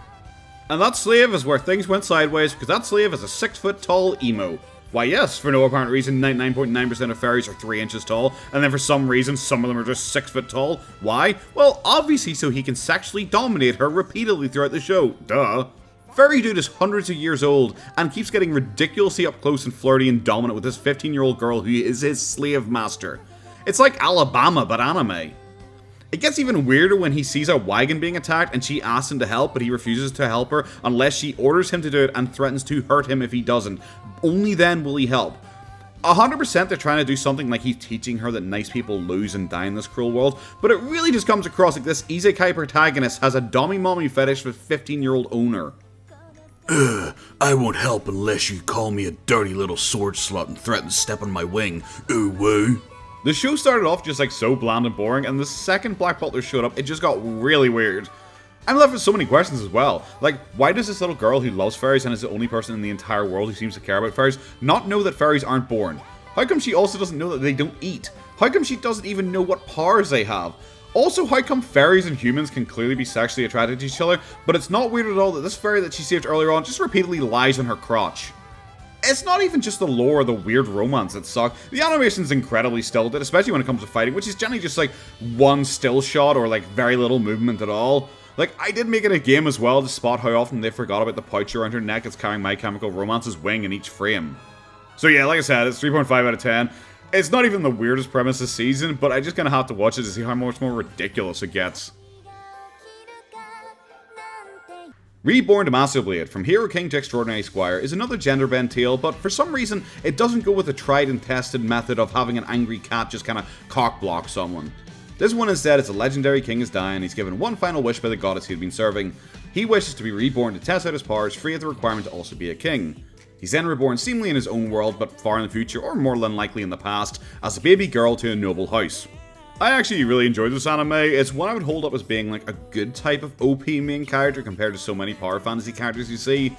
And that slave is where things went sideways, because that slave is a 6-foot tall emo. Why yes, for no apparent reason, 99.9% of fairies are 3 inches tall, and then for some reason some of them are just 6 foot tall. Why? Well, obviously so he can sexually dominate her repeatedly throughout the show. Duh. Fairy Dude is hundreds of years old, and keeps getting ridiculously up close and flirty and dominant with this 15-year-old girl who is his slave master. It's like Alabama, but anime. It gets even weirder when he sees a wagon being attacked and she asks him to help, but he refuses to help her unless she orders him to do it and threatens to hurt him if he doesn't. Only then will he help. 100% they're trying to do something like he's teaching her that nice people lose and die in this cruel world, but it really just comes across like this isekai protagonist has a dummy mommy fetish with 15-year-old owner. I won't help unless you call me a dirty little sword slut and threaten to step on my wing. Ooh woo. The show started off just like so bland and boring, and the second Black Butler showed up, it just got really weird. I'm left with so many questions as well. Like, why does this little girl who loves fairies and is the only person in the entire world who seems to care about fairies not know that fairies aren't born? How come she also doesn't know that they don't eat? How come she doesn't even know what powers they have? Also, how come fairies and humans can clearly be sexually attracted to each other, but it's not weird at all that this fairy that she saved earlier on just repeatedly lies on her crotch? It's not even just the lore or the weird romance that suck. The animation's incredibly stilted, especially when it comes to fighting, which is generally just like one still shot or like very little movement at all. Like, I did make it a game as well to spot how often they forgot about the pouch around her neck that's carrying My Chemical Romance's wing in each frame. So yeah, like I said, it's 3.5 out of 10. It's not even the weirdest premise this season, but I just kind of have to watch it to see how much more ridiculous it gets. Reborn to Iceblade, from Hero King to Extraordinary Squire, is another gender-bent tale, but for some reason, it doesn't go with the tried and tested method of having an angry cat just kind of cock-block someone. This one instead is a legendary king is dying, he's given one final wish by the goddess he had been serving. He wishes to be reborn to test out his powers, free of the requirement to also be a king. He's then reborn seemingly in his own world, but far in the future, or more than likely in the past, as a baby girl to a noble house. I actually really enjoyed this anime. It's one I would hold up as being like a good type of OP main character compared to so many power fantasy characters you see.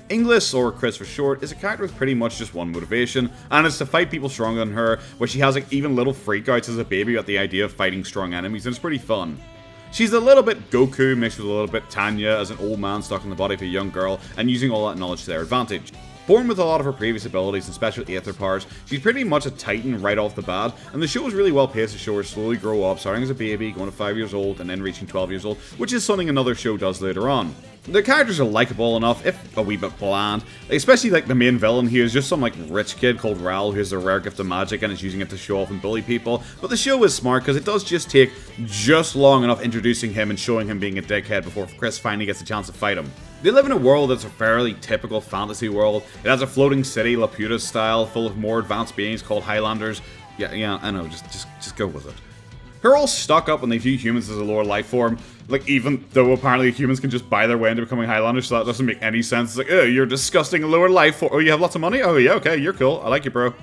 Inglis, or Chris for short, is a character with pretty much just one motivation, and it's to fight people stronger than her, where she has like even little freakouts as a baby at the idea of fighting strong enemies, and it's pretty fun. She's a little bit Goku mixed with a little bit Tanya as an old man stuck in the body of a young girl, and using all that knowledge to their advantage. Born with a lot of her previous abilities and special aether powers, she's pretty much a titan right off the bat, and the show is really well paced to show her slowly grow up, starting as a baby, going to 5 years old, and then reaching 12 years old, which is something another show does later on. The characters are likeable enough, if a wee bit bland, especially like the main villain. He is just some like rich kid called Ral who has a rare gift of magic and is using it to show off and bully people, but the show is smart because it does just take just long enough introducing him and showing him being a dickhead before Chris finally gets a chance to fight him. They live in a world that's a fairly typical fantasy world. It has a floating city, Laputa style, full of more advanced beings called Highlanders. Yeah, I know, just go with it. They're all stuck up when they view humans as a lower life form, like even though apparently humans can just buy their way into becoming Highlanders, so that doesn't make any sense. It's like, oh, you're disgusting lower life form. Oh, you have lots of money? Oh yeah, okay, you're cool. I like you, bro.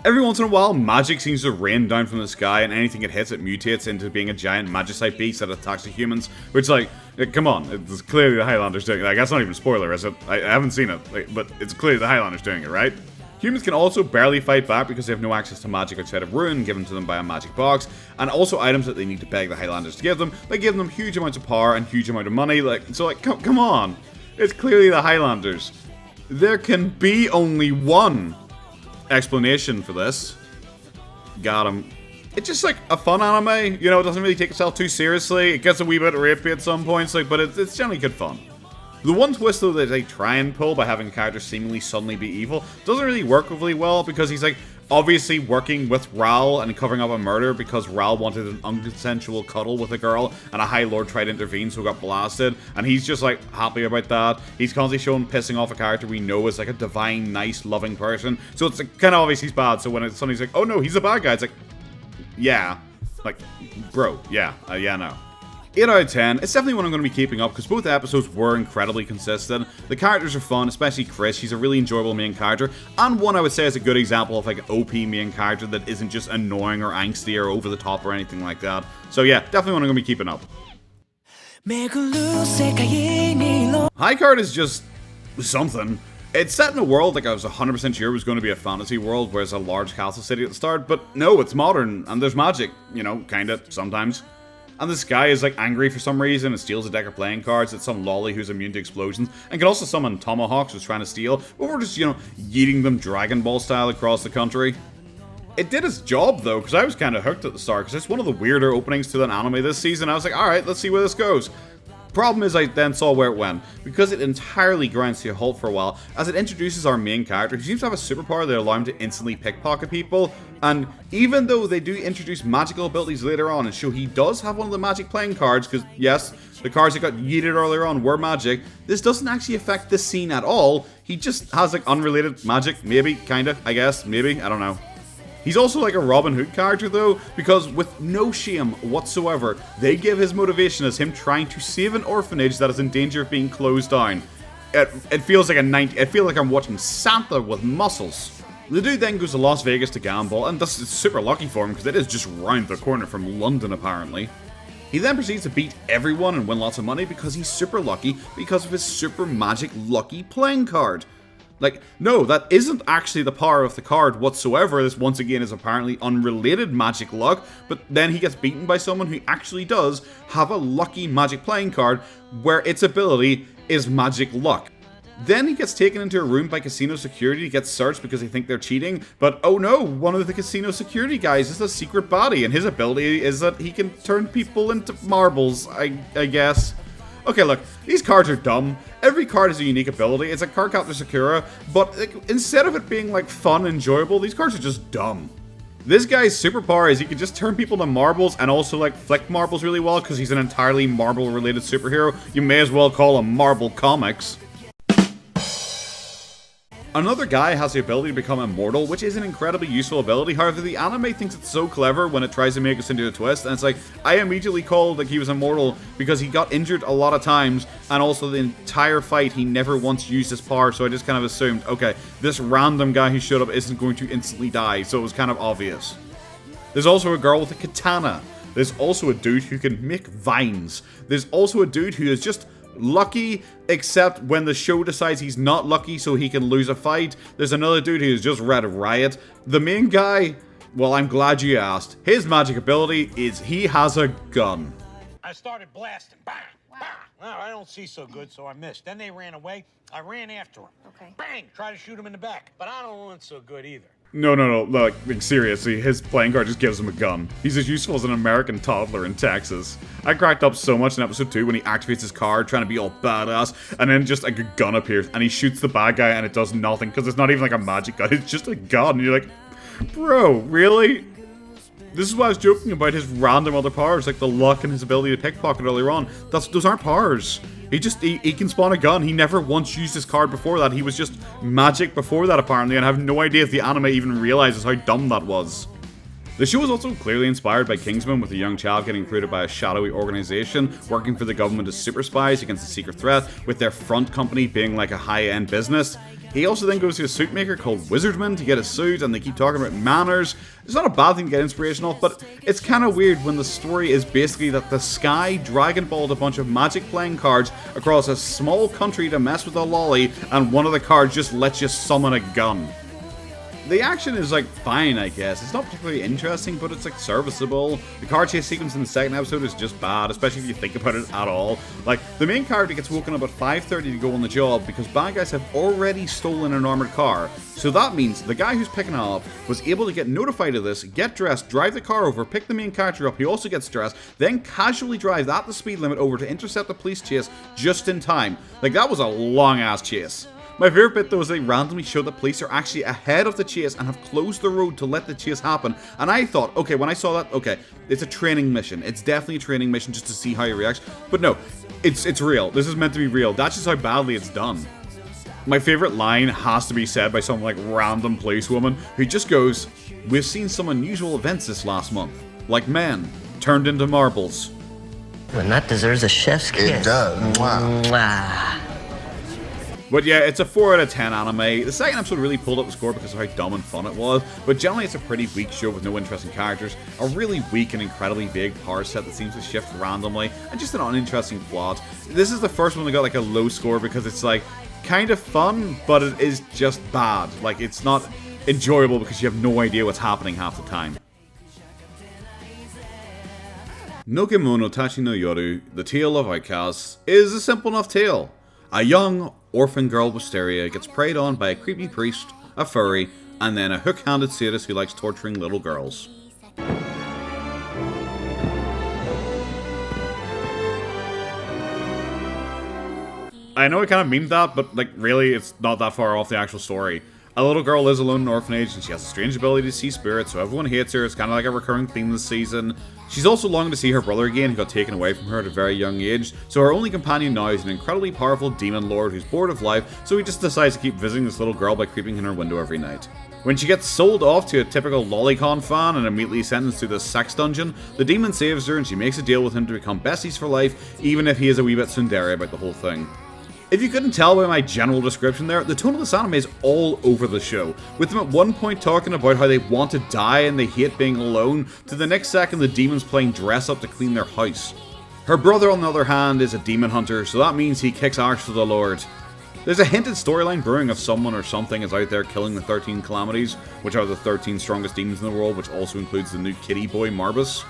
Every once in a while, magic seems to rain down from the sky, and anything it hits, it mutates into being a giant magicite beast that attacks the humans. Which, like, come on, it's clearly the Highlanders doing it. Like, that's not even a spoiler, is it? I haven't seen it, like, but it's clearly the Highlanders doing it, right? Humans can also barely fight back because they have no access to magic outside of Ruin given to them by a magic box, and also items that they need to beg the Highlanders to give them by giving them huge amounts of power and huge amount of money. Like, so, like, come on, it's clearly the Highlanders. There can be only one explanation for this. Got him. It's just like a fun anime, you know, it doesn't really take itself too seriously. It gets a wee bit rapey at some points, like, but it's generally good fun. The one twist, though, that they try and pull by having a character seemingly suddenly be evil doesn't really work really well, because he's, like, obviously working with Ral and covering up a murder because Ral wanted an unconsensual cuddle with a girl, and a High Lord tried to intervene, so got blasted, and he's just, like, happy about that. He's constantly shown pissing off a character we know is, like, a divine, nice, loving person, so it's like, kind of obvious he's bad, so when it's suddenly he's like, oh no, he's a bad guy, it's like, yeah. Like, bro, yeah, no. 8 out of 10, it's definitely one I'm going to be keeping up because both episodes were incredibly consistent. The characters are fun, especially Chris, he's a really enjoyable main character, and one I would say is a good example of like an OP main character that isn't just annoying or angsty or over the top or anything like that. So yeah, definitely one I'm going to be keeping up. High Card is just something. It's set in a world like I was 100% sure was going to be a fantasy world where it's a large castle city at the start, but no, it's modern, and there's magic, you know, kinda, sometimes. And this guy is like angry for some reason and steals a deck of playing cards at some lolly who's immune to explosions, and can also summon tomahawks who's trying to steal, but we're just, you know, yeeting them Dragon Ball style across the country. It did its job though, because I was kinda hooked at the start, because it's one of the weirder openings to an anime this season. I was like, alright, let's see where this goes. Problem is I then saw where it went, because it entirely grinds to a halt for a while, as it introduces our main character, who seems to have a superpower that allows him to instantly pickpocket people, and even though they do introduce magical abilities later on and show he does have one of the magic playing cards, because yes, the cards that got yeeted earlier on were magic, this doesn't actually affect this scene at all. He just has like unrelated magic, maybe, kinda, I guess, maybe, I don't know. He's also like a Robin Hood character though, because with no shame whatsoever, they give his motivation as him trying to save an orphanage that is in danger of being closed down. It feels like I feel like I'm watching Santa with muscles. The dude then goes to Las Vegas to gamble, and this is super lucky for him because it is just round the corner from London apparently. He then proceeds to beat everyone and win lots of money because he's super lucky because of his super magic lucky playing card. Like, no, that isn't actually the power of the card whatsoever. This, once again, is apparently unrelated magic luck, but then he gets beaten by someone who actually does have a lucky magic playing card where its ability is magic luck. Then he gets taken into a room by casino security to get searched because they think they're cheating, but oh no, one of the casino security guys is a secret body, and his ability is that he can turn people into marbles, I guess. Okay, look, these cards are dumb. Every card has a unique ability. It's like Cardcaptor Sakura, but like, instead of it being like fun and enjoyable, these cards are just dumb. This guy's superpower is he can just turn people into marbles and also like flick marbles really well because he's an entirely marble-related superhero. You may as well call him Marble Comics. Another guy has the ability to become immortal, which is an incredibly useful ability. However, the anime thinks it's so clever when it tries to make us into a twist, and it's like, I immediately called like he was immortal because he got injured a lot of times, and also the entire fight he never once used his power, so I just kind of assumed, okay, this random guy who showed up isn't going to instantly die, so it was kind of obvious. There's also a girl with a katana. There's also a dude who can make vines. There's also a dude who is just lucky, except when the show decides he's not lucky so he can lose a fight. There's another dude who's just read Riot. The main guy, well, I'm glad you asked. His magic ability is he has a gun. I started blasting. Bang! Bang! Well, I don't see so good, so I missed. Then they ran away. I ran after them. Okay. Bang! Try to shoot him in the back. But I don't want so good either. No, like seriously, his playing card just gives him a gun. He's as useful as an American toddler in Texas. I cracked up so much in episode 2 when he activates his card trying to be all badass, and then just like a gun appears, and he shoots the bad guy and it does nothing, because it's not even like a magic gun, it's just a gun, and you're like, bro, really? This is why I was joking about his random other powers, like the luck and his ability to pickpocket earlier on. Those aren't powers. He can spawn a gun. He never once used his card before that. He was just magic before that, apparently, and I have no idea if the anime even realizes how dumb that was. The show is also clearly inspired by Kingsman, with a young child getting recruited by a shadowy organization working for the government as super spies against a secret threat, with their front company being like a high-end business. He also then goes to a suit maker called Wizardman to get a suit, and they keep talking about manners. It's not a bad thing to get inspiration off, but it's kind of weird when the story is basically that the sky Dragon Balled a bunch of magic playing cards across a small country to mess with a lolly, and one of the cards just lets you summon a gun. The action is like fine, I guess. It's not particularly interesting, but it's like serviceable. The car chase sequence in the second episode is just bad, especially if you think about it at all. Like, the main character gets woken up at 5:30 to go on the job because bad guys have already stolen an armored car. So that means the guy who's picking it up was able to get notified of this, get dressed, drive the car over, pick the main character up, he also gets dressed, then casually drives at the speed limit over to intercept the police chase just in time. Like, that was a long ass chase. My favourite bit though is they randomly show that police are actually ahead of the chase and have closed the road to let the chase happen. And I thought, okay, when I saw that, okay, it's a training mission. It's definitely a training mission just to see how he reacts. But no, it's real. This is meant to be real. That's just how badly it's done. My favourite line has to be said by some like random policewoman who just goes, "We've seen some unusual events this last month, like men turned into marbles." And that deserves a chef's kiss. It does. Wow. Mwah. But yeah, it's a 4 out of 10 anime. The second episode really pulled up the score because of how dumb and fun it was, but generally it's a pretty weak show with no interesting characters, a really weak and incredibly vague power set that seems to shift randomly, and just an uninteresting plot. This is the first one that got like a low score because it's like kind of fun, but it is just bad. Like, it's not enjoyable because you have no idea what's happening half the time. Nokemono Tachi no Yoru, The Tale of Outcasts, is a simple enough tale. A young orphan girl Wisteria gets preyed on by a creepy priest, a furry, and then a hook-handed sadist who likes torturing little girls. I know I kind of memed that, but like really it's not that far off the actual story. A little girl lives alone in an orphanage and she has a strange ability to see spirits, so everyone hates her. It's kind of like a recurring theme this season. She's also longing to see her brother again, who got taken away from her at a very young age, so her only companion now is an incredibly powerful demon lord who's bored of life, so he just decides to keep visiting this little girl by creeping in her window every night. When she gets sold off to a typical lolicon fan and immediately sentenced to the sex dungeon, the demon saves her and she makes a deal with him to become besties for life, even if he is a wee bit tsundere about the whole thing. If you couldn't tell by my general description there, the tone of this anime is all over the show, with them at one point talking about how they want to die and they hate being alone, to the next second the demons playing dress up to clean their house. Her brother, on the other hand, is a demon hunter, so that means he kicks arse for the Lord. There's a hinted storyline brewing of someone or something is out there killing the 13 calamities, which are the 13 strongest demons in the world, which also includes the new kitty boy Marbus.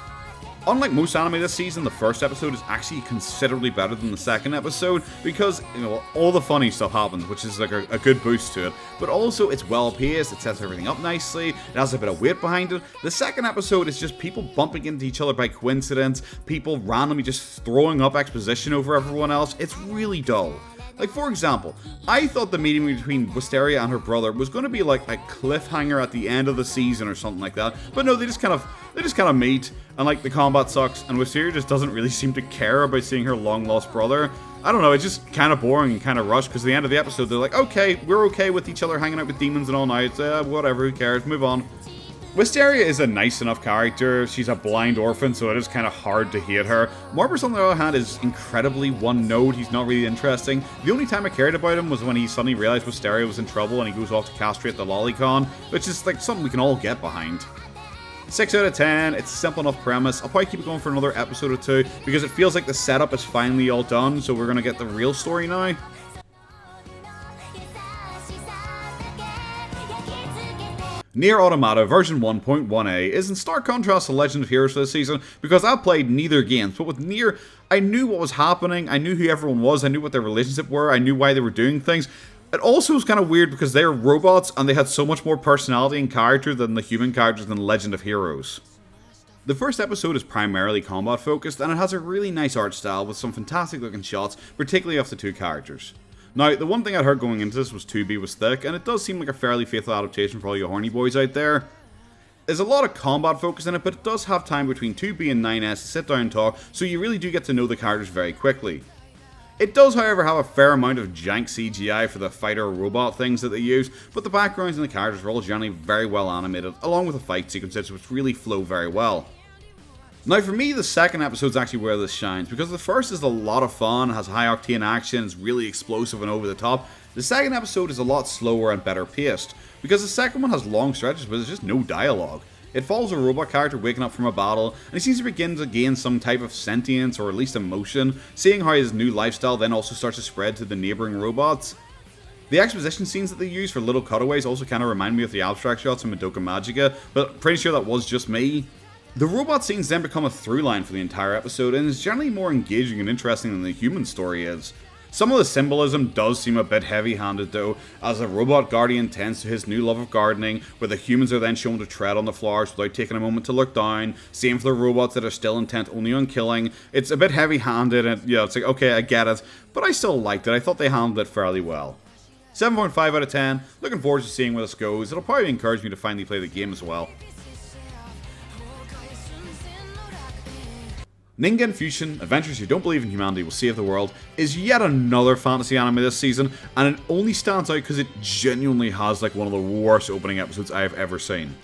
Unlike most anime this season, the first episode is actually considerably better than the second episode because, you know, all the funny stuff happens, which is like a good boost to it. But also, it's well paced, it sets everything up nicely, it has a bit of weight behind it. The second episode is just people bumping into each other by coincidence, people randomly just throwing up exposition over everyone else. It's really dull. Like, for example, I thought the meeting between Wisteria and her brother was going to be like a cliffhanger at the end of the season or something like that, but no, they just kind of meet, and like the combat sucks, and Wisteria just doesn't really seem to care about seeing her long lost brother. I don't know, it's just kind of boring and kind of rushed, because at the end of the episode they're like, okay, we're okay with each other hanging out with demons and all night, whatever, who cares, move on. Wisteria is a nice enough character. She's a blind orphan, so it is kind of hard to hate her. Marbus, on the other hand, is incredibly one-note. He's not really interesting. The only time I cared about him was when he suddenly realized Wisteria was in trouble and he goes off to castrate the lolicon, which is like something we can all get behind. 6 out of 10, it's a simple enough premise. I'll probably keep it going for another episode or two, because it feels like the setup is finally all done, so we're going to get the real story now. Nier Automata version 1.1a is in stark contrast to Legend of Heroes this season because I played neither games, but with Nier, I knew what was happening, I knew who everyone was, I knew what their relationships were, I knew why they were doing things. It also was kind of weird because they were robots and they had so much more personality and character than the human characters in Legend of Heroes. The first episode is primarily combat focused and it has a really nice art style with some fantastic looking shots, particularly of the two characters. Now, the one thing I'd heard going into this was 2B was thick, and it does seem like a fairly faithful adaptation for all you horny boys out there. There's a lot of combat focus in it, but it does have time between 2B and 9S to sit down and talk, so you really do get to know the characters very quickly. It does, however, have a fair amount of jank CGI for the fighter robot things that they use, but the backgrounds and the characters are all generally very well animated, along with the fight sequences, which really flow very well. Now for me, the second episode is actually where this shines, because the first is a lot of fun, has high octane action, is really explosive and over the top. The second episode is a lot slower and better paced, because the second one has long stretches where there's just no dialogue. It follows a robot character waking up from a battle, and he seems to begin to gain some type of sentience or at least emotion, seeing how his new lifestyle then also starts to spread to the neighbouring robots. The exposition scenes that they use for little cutaways also kind of remind me of the abstract shots in Madoka Magica, but pretty sure that was just me. The robot scenes then become a through line for the entire episode, and is generally more engaging and interesting than the human story is. Some of the symbolism does seem a bit heavy-handed though, as the robot guardian tends to his new love of gardening, where the humans are then shown to tread on the flowers without taking a moment to look down. Same for the robots that are still intent only on killing. It's a bit heavy-handed, and it's like, okay, I get it, but I still liked it. I thought they handled it fairly well. 7.5 out of 10, looking forward to seeing where this goes. It'll probably encourage me to finally play the game as well. Ningen Fusion, Adventurers Who Don't Believe in Humanity Will Save the World, is yet another fantasy anime this season, and it only stands out because it genuinely has like one of the worst opening episodes I have ever seen.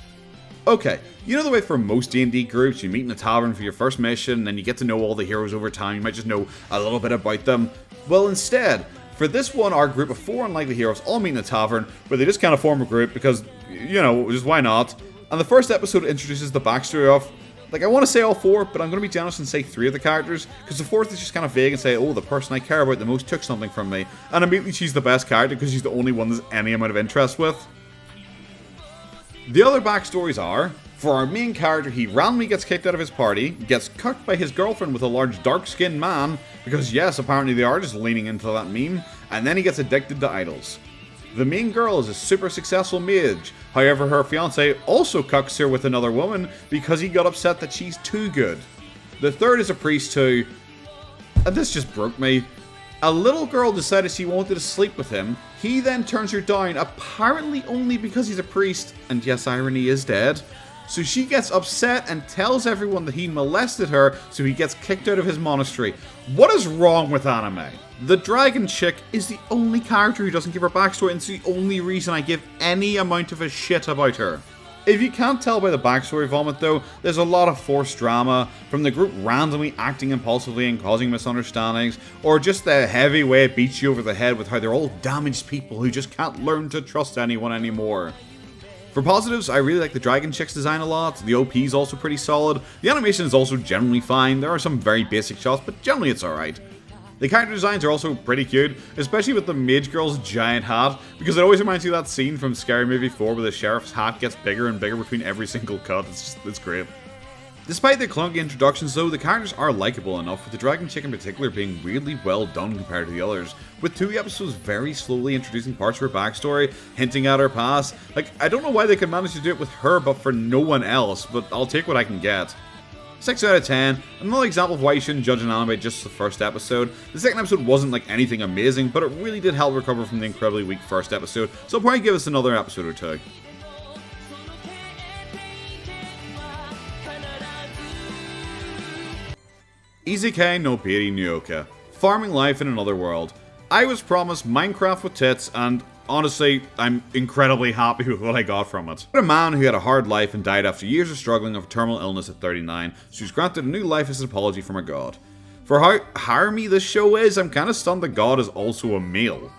Okay, you know the way for most D&D groups, you meet in a tavern for your first mission, and then you get to know all the heroes over time, you might just know a little bit about them. Well, instead, for this one, our group of 4 unlikely heroes all meet in a tavern, where they just kind of form a group because, just why not? And the first episode introduces the backstory of, I want to say all 4, but I'm going to be generous and say 3 of the characters, because the 4th is just kind of vague and say, oh, the person I care about the most took something from me, and immediately she's the best character because she's the only one there's any amount of interest with. The other backstories are, for our main character, he randomly gets kicked out of his party, gets cucked by his girlfriend with a large dark-skinned man, because yes, apparently they are just leaning into that meme, and then he gets addicted to idols. The main girl is a super successful mage, however her fiance also cucks her with another woman because he got upset that she's too good. The third is a priest who, and this just broke me, a little girl decided she wanted to sleep with him, he then turns her down apparently only because he's a priest, and yes, irony is dead. So she gets upset and tells everyone that he molested her, so he gets kicked out of his monastery. What is wrong with anime? The dragon chick is the only character who doesn't give her backstory, and it's the only reason I give any amount of a shit about her. If you can't tell by the backstory vomit though, there's a lot of forced drama, from the group randomly acting impulsively and causing misunderstandings, or just the heavy way it beats you over the head with how they're all damaged people who just can't learn to trust anyone anymore. For positives, I really like the Dragon Chick's design a lot, the OP is also pretty solid, the animation is also generally fine, there are some very basic shots, but generally it's alright. The character designs are also pretty cute, especially with the mage girl's giant hat, because it always reminds you of that scene from Scary Movie 4 where the sheriff's hat gets bigger and bigger between every single cut, it's great. Despite the clunky introductions though, the characters are likeable enough, with the Dragon Chick in particular being weirdly well done compared to the others, with 2 episodes very slowly introducing parts of her backstory, hinting at her past. I don't know why they could manage to do it with her but for no one else, but I'll take what I can get. 6 out of 10, another example of why you shouldn't judge an anime just the first episode. The second episode wasn't anything amazing, but it really did help recover from the incredibly weak first episode, so I'll probably give us another episode or 2. Isekai no Piri Nyoka. Farming life in another world. I was promised Minecraft with tits, and honestly, I'm incredibly happy with what I got from it. A man who had a hard life and died after years of struggling of terminal illness at 39, so he's granted a new life as an apology from a god. For how harmy this show is, I'm kinda stunned the god is also a male.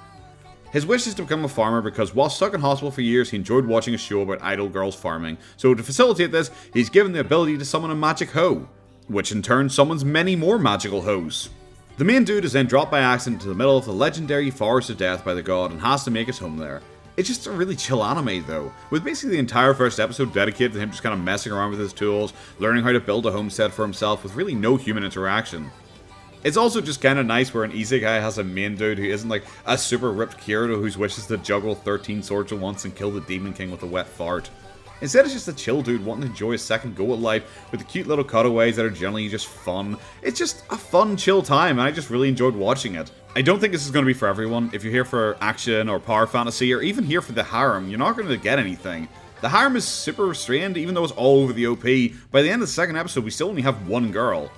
His wish is to become a farmer because while stuck in hospital for years, he enjoyed watching a show about idle girls farming, so to facilitate this, he's given the ability to summon a magic hoe, which in turn summons many more magical hoes. The main dude is then dropped by accident into the middle of the legendary Forest of Death by the god and has to make his home there. It's just a really chill anime though, with basically the entire first episode dedicated to him just kind of messing around with his tools, learning how to build a homestead for himself with really no human interaction. It's also just kind of nice where an isekai has a main dude who isn't like a super ripped Kirito whose wish is to juggle 13 swords at once and kill the Demon King with a wet fart. Instead, it's just a chill dude wanting to enjoy a second go at life with the cute little cutaways that are generally just fun. It's just a fun, chill time, and I just really enjoyed watching it. I don't think this is going to be for everyone. If you're here for action or power fantasy, or even here for the harem, you're not going to get anything. The harem is super restrained, even though it's all over the OP. By the end of the second episode, we still only have one girl.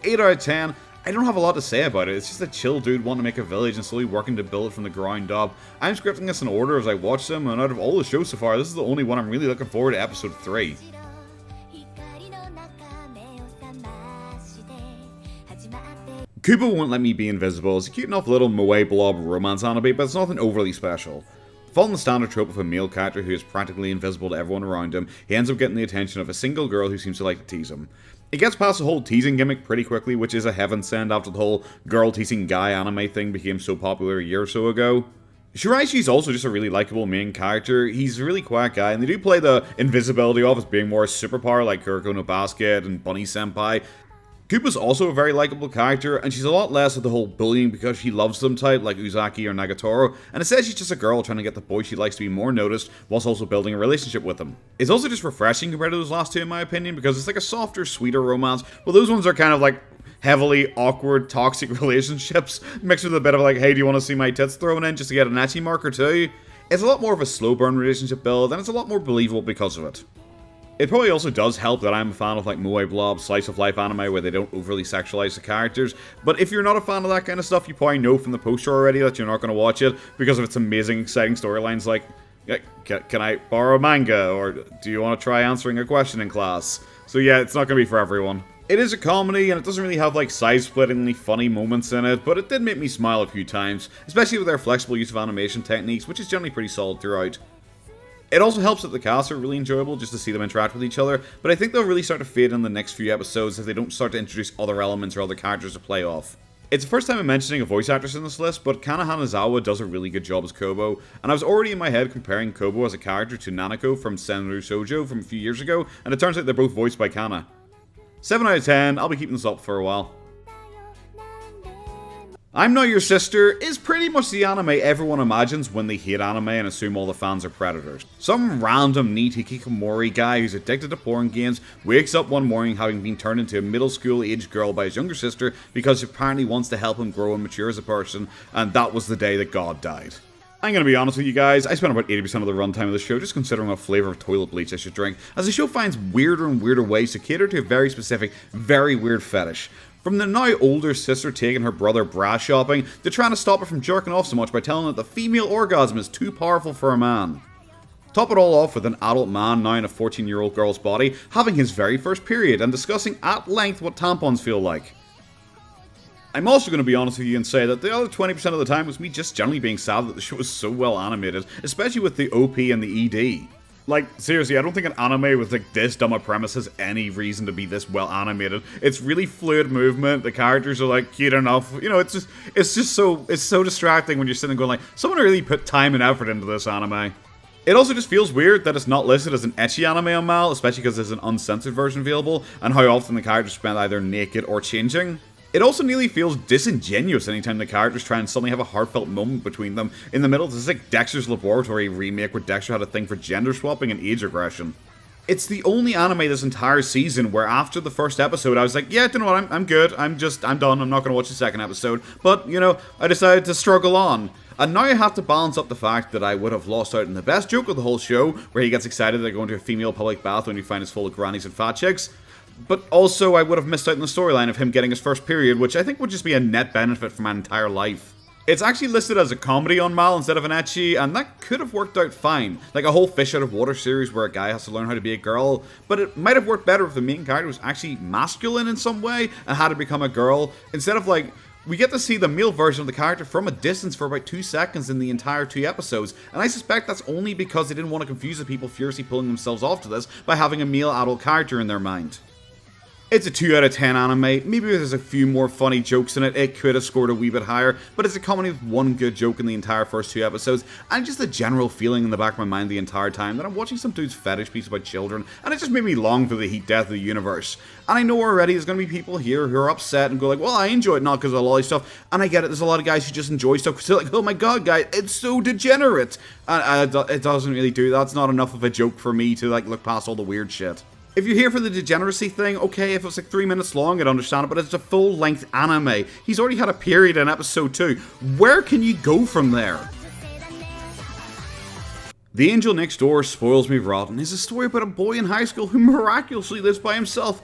8 out of 10. I don't have a lot to say about it, it's just a chill dude wanting to make a village and slowly working to build it from the ground up. I'm scripting this in order as I watch them, and out of all the shows so far, this is the only one I'm really looking forward to episode 3. Kubo Won't Let Me Be Invisible is a cute enough little moe blob romance anime, but it's nothing overly special. Following the standard trope of a male character who is practically invisible to everyone around him, he ends up getting the attention of a single girl who seems to like to tease him. It gets past the whole teasing gimmick pretty quickly, which is a heaven send after the whole girl teasing guy anime thing became so popular a year or so ago. Shiraishi's also just a really likable main character. He's a really quiet guy, and they do play the invisibility off as being more a superpower like Kuroko no Basket and Bunny Senpai. Kubo's also a very likable character, and she's a lot less of the whole bullying because she loves them type like Uzaki or Nagatoro, and it says she's just a girl trying to get the boy she likes to be more noticed whilst also building a relationship with him. It's also just refreshing compared to those last two in my opinion because it's like a softer, sweeter romance, while those ones are kind of like heavily awkward, toxic relationships mixed with a bit of like, hey, do you want to see my tits thrown in just to get an ecchi mark or two? It's a lot more of a slow burn relationship build, and it's a lot more believable because of it. It probably also does help that I'm a fan of like moe blob, slice of life anime where they don't overly sexualize the characters, but if you're not a fan of that kind of stuff, you probably know from the poster already that you're not going to watch it because of its amazing, exciting storylines like, can I borrow a manga, or do you want to try answering a question in class? So yeah, it's not going to be for everyone. It is a comedy, and it doesn't really have like side-splittingly funny moments in it, but it did make me smile a few times, especially with their flexible use of animation techniques, which is generally pretty solid throughout. It also helps that the casts are really enjoyable just to see them interact with each other, but I think they'll really start to fade in the next few episodes if they don't start to introduce other elements or other characters to play off. It's the first time I'm mentioning a voice actress in this list, but Kana Hanazawa does a really good job as Kobo, and I was already in my head comparing Kobo as a character to Nanako from Senru Shoujo from a few years ago, and it turns out they're both voiced by Kana. 7 out of 10, I'll be keeping this up for a while. I'm Not Your Sister is pretty much the anime everyone imagines when they hate anime and assume all the fans are predators. Some random neat hikikomori guy who's addicted to porn games wakes up one morning having been turned into a middle school aged girl by his younger sister because she apparently wants to help him grow and mature as a person, and that was the day that God died. I'm gonna be honest with you guys, I spent about 80% of the runtime of the show just considering what flavour of toilet bleach I should drink, as the show finds weirder and weirder ways to cater to a very specific, very weird fetish. From the now older sister taking her brother bra shopping, to trying to stop her from jerking off so much by telling her that the female orgasm is too powerful for a man. Top it all off with an adult man now in a 14-year-old girl's body having his very first period and discussing at length what tampons feel like. I'm also going to be honest with you and say that the other 20% of the time was me just generally being sad that the show was so well animated, especially with the OP and the ED. Like, seriously, I don't think an anime with like this dumb a premise has any reason to be this well animated. It's really fluid movement, the characters are like cute enough, you know, it's so distracting when you're sitting going like, someone really put time and effort into this anime. It also just feels weird that it's not listed as an ecchi anime on Mal, especially because there's an uncensored version available, and how often the characters spend either naked or changing. It also nearly feels disingenuous anytime the characters try and suddenly have a heartfelt moment between them in the middle of this like Dexter's Laboratory remake where Dexter had a thing for gender swapping and age regression. It's the only anime this entire season where after the first episode I was like, yeah, you know what, I'm good, I'm done, I'm not going to watch the second episode, but, you know, I decided to struggle on. And now I have to balance up the fact that I would have lost out on the best joke of the whole show, where he gets excited that they're going to a female public bath when you find it's full of grannies and fat chicks. But also, I would have missed out on the storyline of him getting his first period, which I think would just be a net benefit for my entire life. It's actually listed as a comedy on Mal instead of an ecchi, and that could have worked out fine. Like a whole Fish Out of Water series where a guy has to learn how to be a girl, but it might have worked better if the main character was actually masculine in some way and had to become a girl, instead of like, we get to see the male version of the character from a distance for about 2 seconds in the entire 2 episodes, and I suspect that's only because they didn't want to confuse the people furiously pulling themselves off to this by having a male adult character in their mind. It's a 2 out of 10 anime, maybe if there's a few more funny jokes in it, it could have scored a wee bit higher, but it's a comedy with one good joke in the entire first 2 episodes, and just a general feeling in the back of my mind the entire time that I'm watching some dude's fetish piece about children, and it just made me long for the heat death of the universe. And I know already there's going to be people here who are upset and go like, well, I enjoy it not because of the lolly stuff, and I get it, there's a lot of guys who just enjoy stuff because they're like, oh my god, guys, it's so degenerate, and it doesn't really do that. It's not enough of a joke for me to like look past all the weird shit. If you're here for the degeneracy thing, okay, if it's like 3 minutes long, I'd understand it, but it's a full-length anime. He's already had a period in episode 2. Where can you go from there? The Angel Next Door Spoils Me Rotten is a story about a boy in high school who miraculously lives by himself.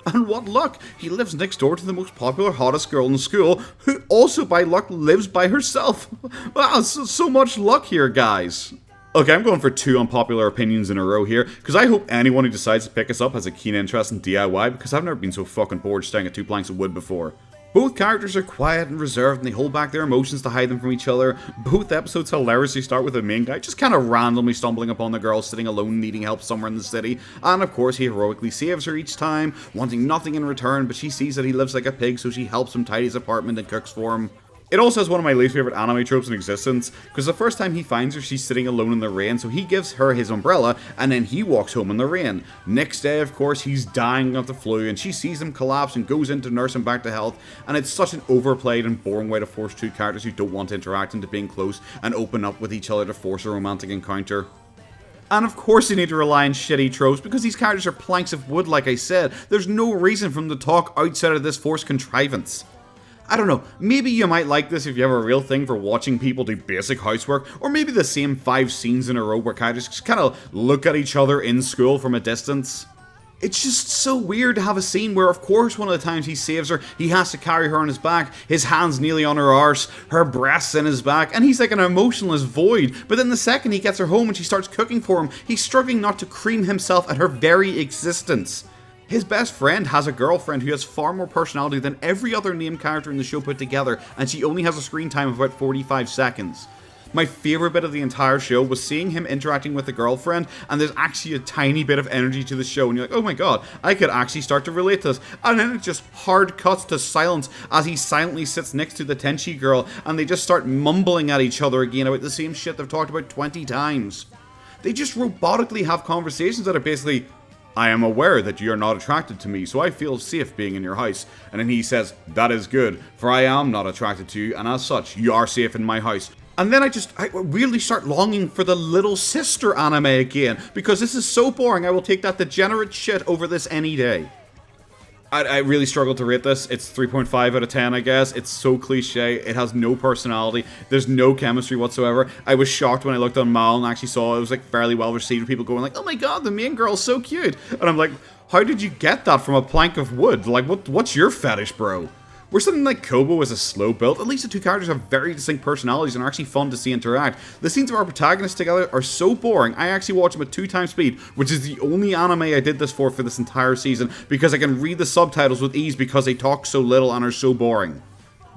And what luck! He lives next door to the most popular, hottest girl in school, who also by luck lives by herself. Wow, so much luck here, guys. Okay, I'm going for 2 unpopular opinions in a row here, because I hope anyone who decides to pick us up has a keen interest in DIY, because I've never been so fucking bored staring at 2 planks of wood before. Both characters are quiet and reserved, and they hold back their emotions to hide them from each other. Both episodes hilariously start with the main guy just kind of randomly stumbling upon the girl sitting alone needing help somewhere in the city, and of course he heroically saves her each time, wanting nothing in return, but she sees that he lives like a pig, so she helps him tidy his apartment and cooks for him. It also has one of my least favourite anime tropes in existence, because the first time he finds her, she's sitting alone in the rain, so he gives her his umbrella, and then he walks home in the rain. Next day, of course, he's dying of the flu, and she sees him collapse and goes in to nurse him back to health, and it's such an overplayed and boring way to force two characters who don't want to interact into being close and open up with each other to force a romantic encounter. And of course you need to rely on shitty tropes, because these characters are planks of wood like I said. There's no reason for them to talk outside of this forced contrivance. I don't know, maybe you might like this if you have a real thing for watching people do basic housework, or maybe the same 5 scenes in a row where characters just kind of look at each other in school from a distance. It's just so weird to have a scene where, of course, one of the times he saves her, he has to carry her on his back, his hands nearly on her arse, her breasts in his back, and he's like an emotionless void. But then the second he gets her home and she starts cooking for him, he's struggling not to cream himself at her very existence. His best friend has a girlfriend who has far more personality than every other named character in the show put together, and she only has a screen time of about 45 seconds. My favourite bit of the entire show was seeing him interacting with the girlfriend, and there's actually a tiny bit of energy to the show, and you're like, oh my god, I could actually start to relate to this. And then it just hard cuts to silence as he silently sits next to the Tenchi girl, and they just start mumbling at each other again about the same shit they've talked about 20 times. They just robotically have conversations that are basically, I am aware that you are not attracted to me, so I feel safe being in your house. And then he says, that is good, for I am not attracted to you, and as such, you are safe in my house. And then I really start longing for the Little Sister anime again, because this is so boring, I will take that degenerate shit over this any day. I really struggled to rate this. It's 3.5 out of 10, I guess. It's so cliche. It has no personality. There's no chemistry whatsoever. I was shocked when I looked on Mal and actually saw it was like fairly well received. People going like, oh my god, the main girl's so cute. And I'm like, how did you get that from a plank of wood? Like, what's your fetish, bro? Where something like Kubo is a slow build, at least the two characters have very distinct personalities and are actually fun to see interact. The scenes of our protagonists together are so boring, I actually watch them at 2x speed, which is the only anime I did this for this entire season, because I can read the subtitles with ease because they talk so little and are so boring.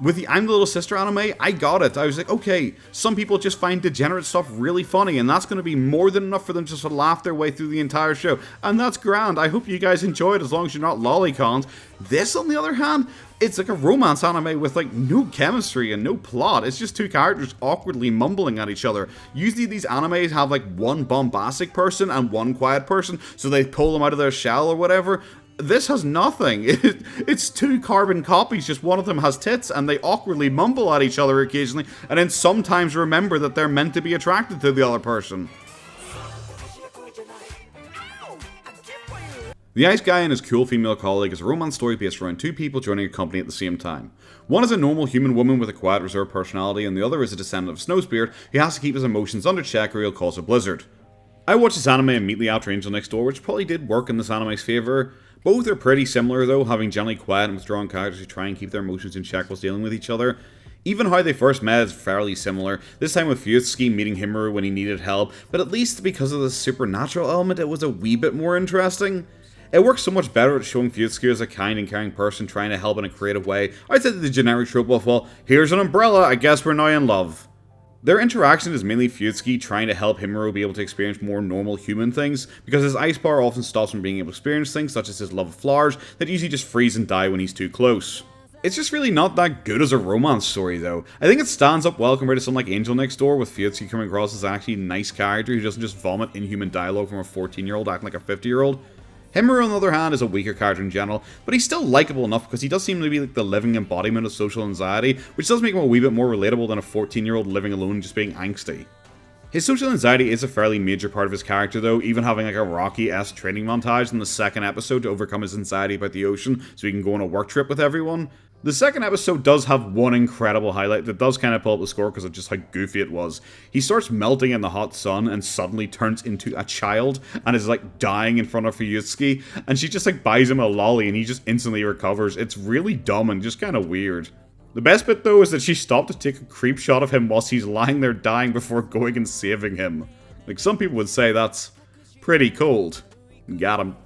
With the I'm the Little Sister anime, I got it. I was like, okay, some people just find degenerate stuff really funny, and that's going to be more than enough for them just to laugh their way through the entire show. And that's grand. I hope you guys enjoy it as long as you're not lolicons. This, on the other hand, it's like a romance anime with like no chemistry and no plot. It's just two characters awkwardly mumbling at each other. Usually these animes have like one bombastic person and one quiet person, so they pull them out of their shell or whatever. This has nothing. It's two carbon copies, just one of them has tits, and they awkwardly mumble at each other occasionally, and then sometimes remember that they're meant to be attracted to the other person. The Ice Guy and his cool female colleague is a romance story based around two people joining a company at the same time. One is a normal human woman with a quiet, reserved personality, and the other is a descendant of Snowspirit who has to keep his emotions under check or he'll cause a blizzard. I watched this anime immediately after Angel Next Door, which probably did work in this anime's favour. Both are pretty similar though, having generally quiet and withdrawn characters who try and keep their emotions in check whilst dealing with each other. Even how they first met is fairly similar, this time with Fuyutsuki meeting Himuro when he needed help, but at least because of the supernatural element it was a wee bit more interesting. It works so much better at showing Fuyutsuki as a kind and caring person trying to help in a creative way, outside of the generic trope of, well, here's an umbrella, I guess we're now in love. Their interaction is mainly Fuyutsuki trying to help Himuro be able to experience more normal human things, because his ice bar often stops him being able to experience things such as his love of flowers that usually just freeze and die when he's too close. It's just really not that good as a romance story though. I think it stands up well compared to something like Angel Next Door, with Fuyutsuki coming across as actually a nice character who doesn't just vomit inhuman dialogue from a 14-year-old acting like a 50-year-old. Himuro, on the other hand, is a weaker character in general, but he's still likeable enough because he does seem to be like the living embodiment of social anxiety, which does make him a wee bit more relatable than a 14-year-old living alone and just being angsty. His social anxiety is a fairly major part of his character though, even having like a Rocky-esque training montage in the second episode to overcome his anxiety about the ocean so he can go on a work trip with everyone. The second episode does have one incredible highlight that does kind of pull up the score because of just how goofy it was. He starts melting in the hot sun and suddenly turns into a child and is like dying in front of Fuyutsuki, and she just like buys him a lolly and he just instantly recovers. It's really dumb and just kind of weird. The best bit though is that she stopped to take a creep shot of him whilst he's lying there dying before going and saving him. Like, some people would say that's pretty cold. Got him.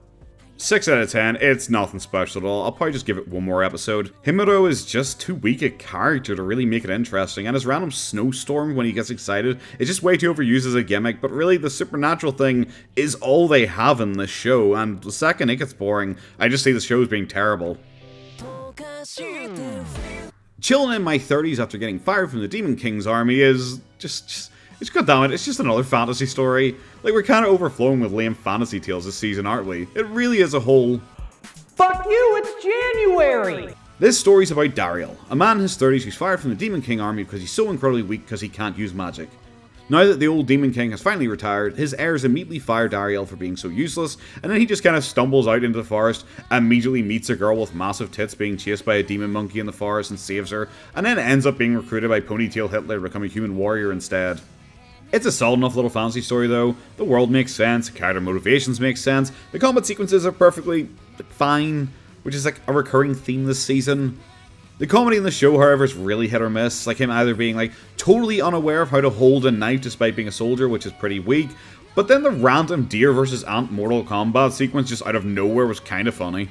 6 out of 10, it's nothing special at all. I'll probably just give it one more episode. Himuro is just too weak a character to really make it interesting, and his random snowstorm when he gets excited is just way too overused as a gimmick, but really the supernatural thing is all they have in this show, and the second it gets boring, I just see the show as being terrible. Chilling in my 30s after getting fired from the Demon King's army is just goddammit, it's just another fantasy story. Like, we're kind of overflowing with lame fantasy tales this season, aren't we? It really is a whole... Fuck you, it's January! This story's about Dariel, a man in his 30s who's fired from the Demon King army because he's so incredibly weak because he can't use magic. Now that the old Demon King has finally retired, his heirs immediately fire Dariel for being so useless, and then he just kind of stumbles out into the forest, immediately meets a girl with massive tits being chased by a demon monkey in the forest and saves her, and then ends up being recruited by Ponytail Hitler to become a human warrior instead. It's a solid enough little fantasy story though, the world makes sense, character motivations make sense, the combat sequences are perfectly fine, which is like a recurring theme this season. The comedy in the show, however, is really hit or miss, like him either being like totally unaware of how to hold a knife despite being a soldier, which is pretty weak, but then the random deer versus ant Mortal Kombat sequence just out of nowhere was kind of funny.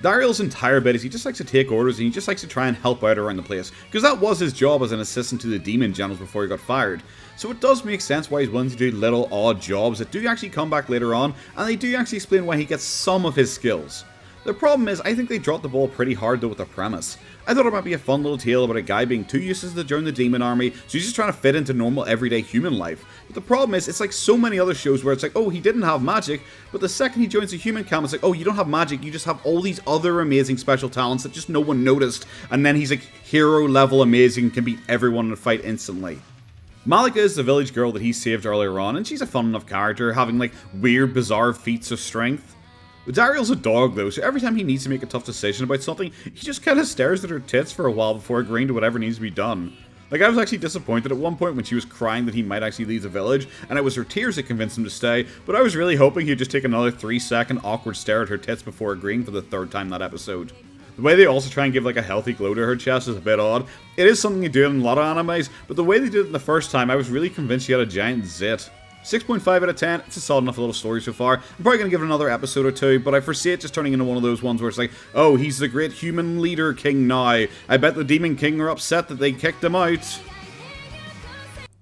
Dariel's entire bit is he just likes to take orders and he just likes to try and help out around the place, because that was his job as an assistant to the demon generals before he got fired. So it does make sense why he's willing to do little odd jobs that do actually come back later on, and they do actually explain why he gets some of his skills. The problem is, I think they dropped the ball pretty hard though with the premise. I thought it might be a fun little tale about a guy being too useless to join the demon army, so he's just trying to fit into normal everyday human life. But the problem is, it's like so many other shows where it's like, oh, he didn't have magic, but the second he joins the human camp, it's like, oh, you don't have magic, you just have all these other amazing special talents that just no one noticed, and then he's like hero level amazing, can beat everyone in a fight instantly. Malika is the village girl that he saved earlier on, and she's a fun enough character, having like weird, bizarre feats of strength. But Dariel's a dog though, so every time he needs to make a tough decision about something, he just kind of stares at her tits for a while before agreeing to whatever needs to be done. Like, I was actually disappointed at one point when she was crying that he might actually leave the village, and it was her tears that convinced him to stay, but I was really hoping he'd just take another 3-second awkward stare at her tits before agreeing for the third time that episode. The way they also try and give like a healthy glow to her chest is a bit odd. It is something you do in a lot of animes, but the way they did it the first time, I was really convinced she had a giant zit. 6.5 out of 10, it's a solid enough little story so far. I'm probably going to give it another episode or two, but I foresee it just turning into one of those ones where it's like, oh, he's the great human leader king now. I bet the Demon King are upset that they kicked him out.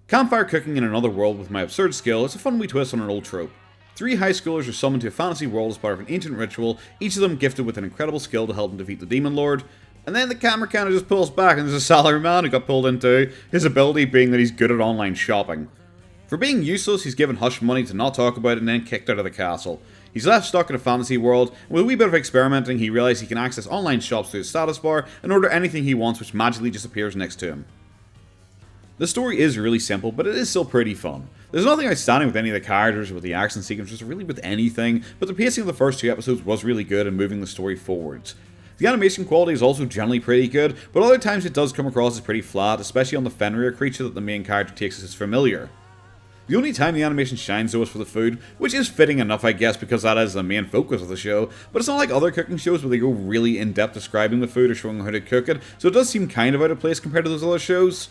Campfire cooking in another world with my absurd skill is a fun wee twist on an old trope. 3 high schoolers are summoned to a fantasy world as part of an ancient ritual, each of them gifted with an incredible skill to help them defeat the Demon Lord. And then the camera kind of just pulls back and there's a salaryman who got pulled into, his ability being that he's good at online shopping. For being useless, he's given hush money to not talk about it and then kicked out of the castle. He's left stuck in a fantasy world, and with a wee bit of experimenting, he realizes he can access online shops through his status bar and order anything he wants, which magically just appears next to him. The story is really simple, but it is still pretty fun. There's nothing outstanding with any of the characters or with the action sequences, or really with anything, but the pacing of the first 2 episodes was really good in moving the story forwards. The animation quality is also generally pretty good, but other times it does come across as pretty flat, especially on the Fenrir creature that the main character takes as his familiar. The only time the animation shines though is for the food, which is fitting enough I guess because that is the main focus of the show, but it's not like other cooking shows where they go really in depth describing the food or showing how to cook it, so it does seem kind of out of place compared to those other shows.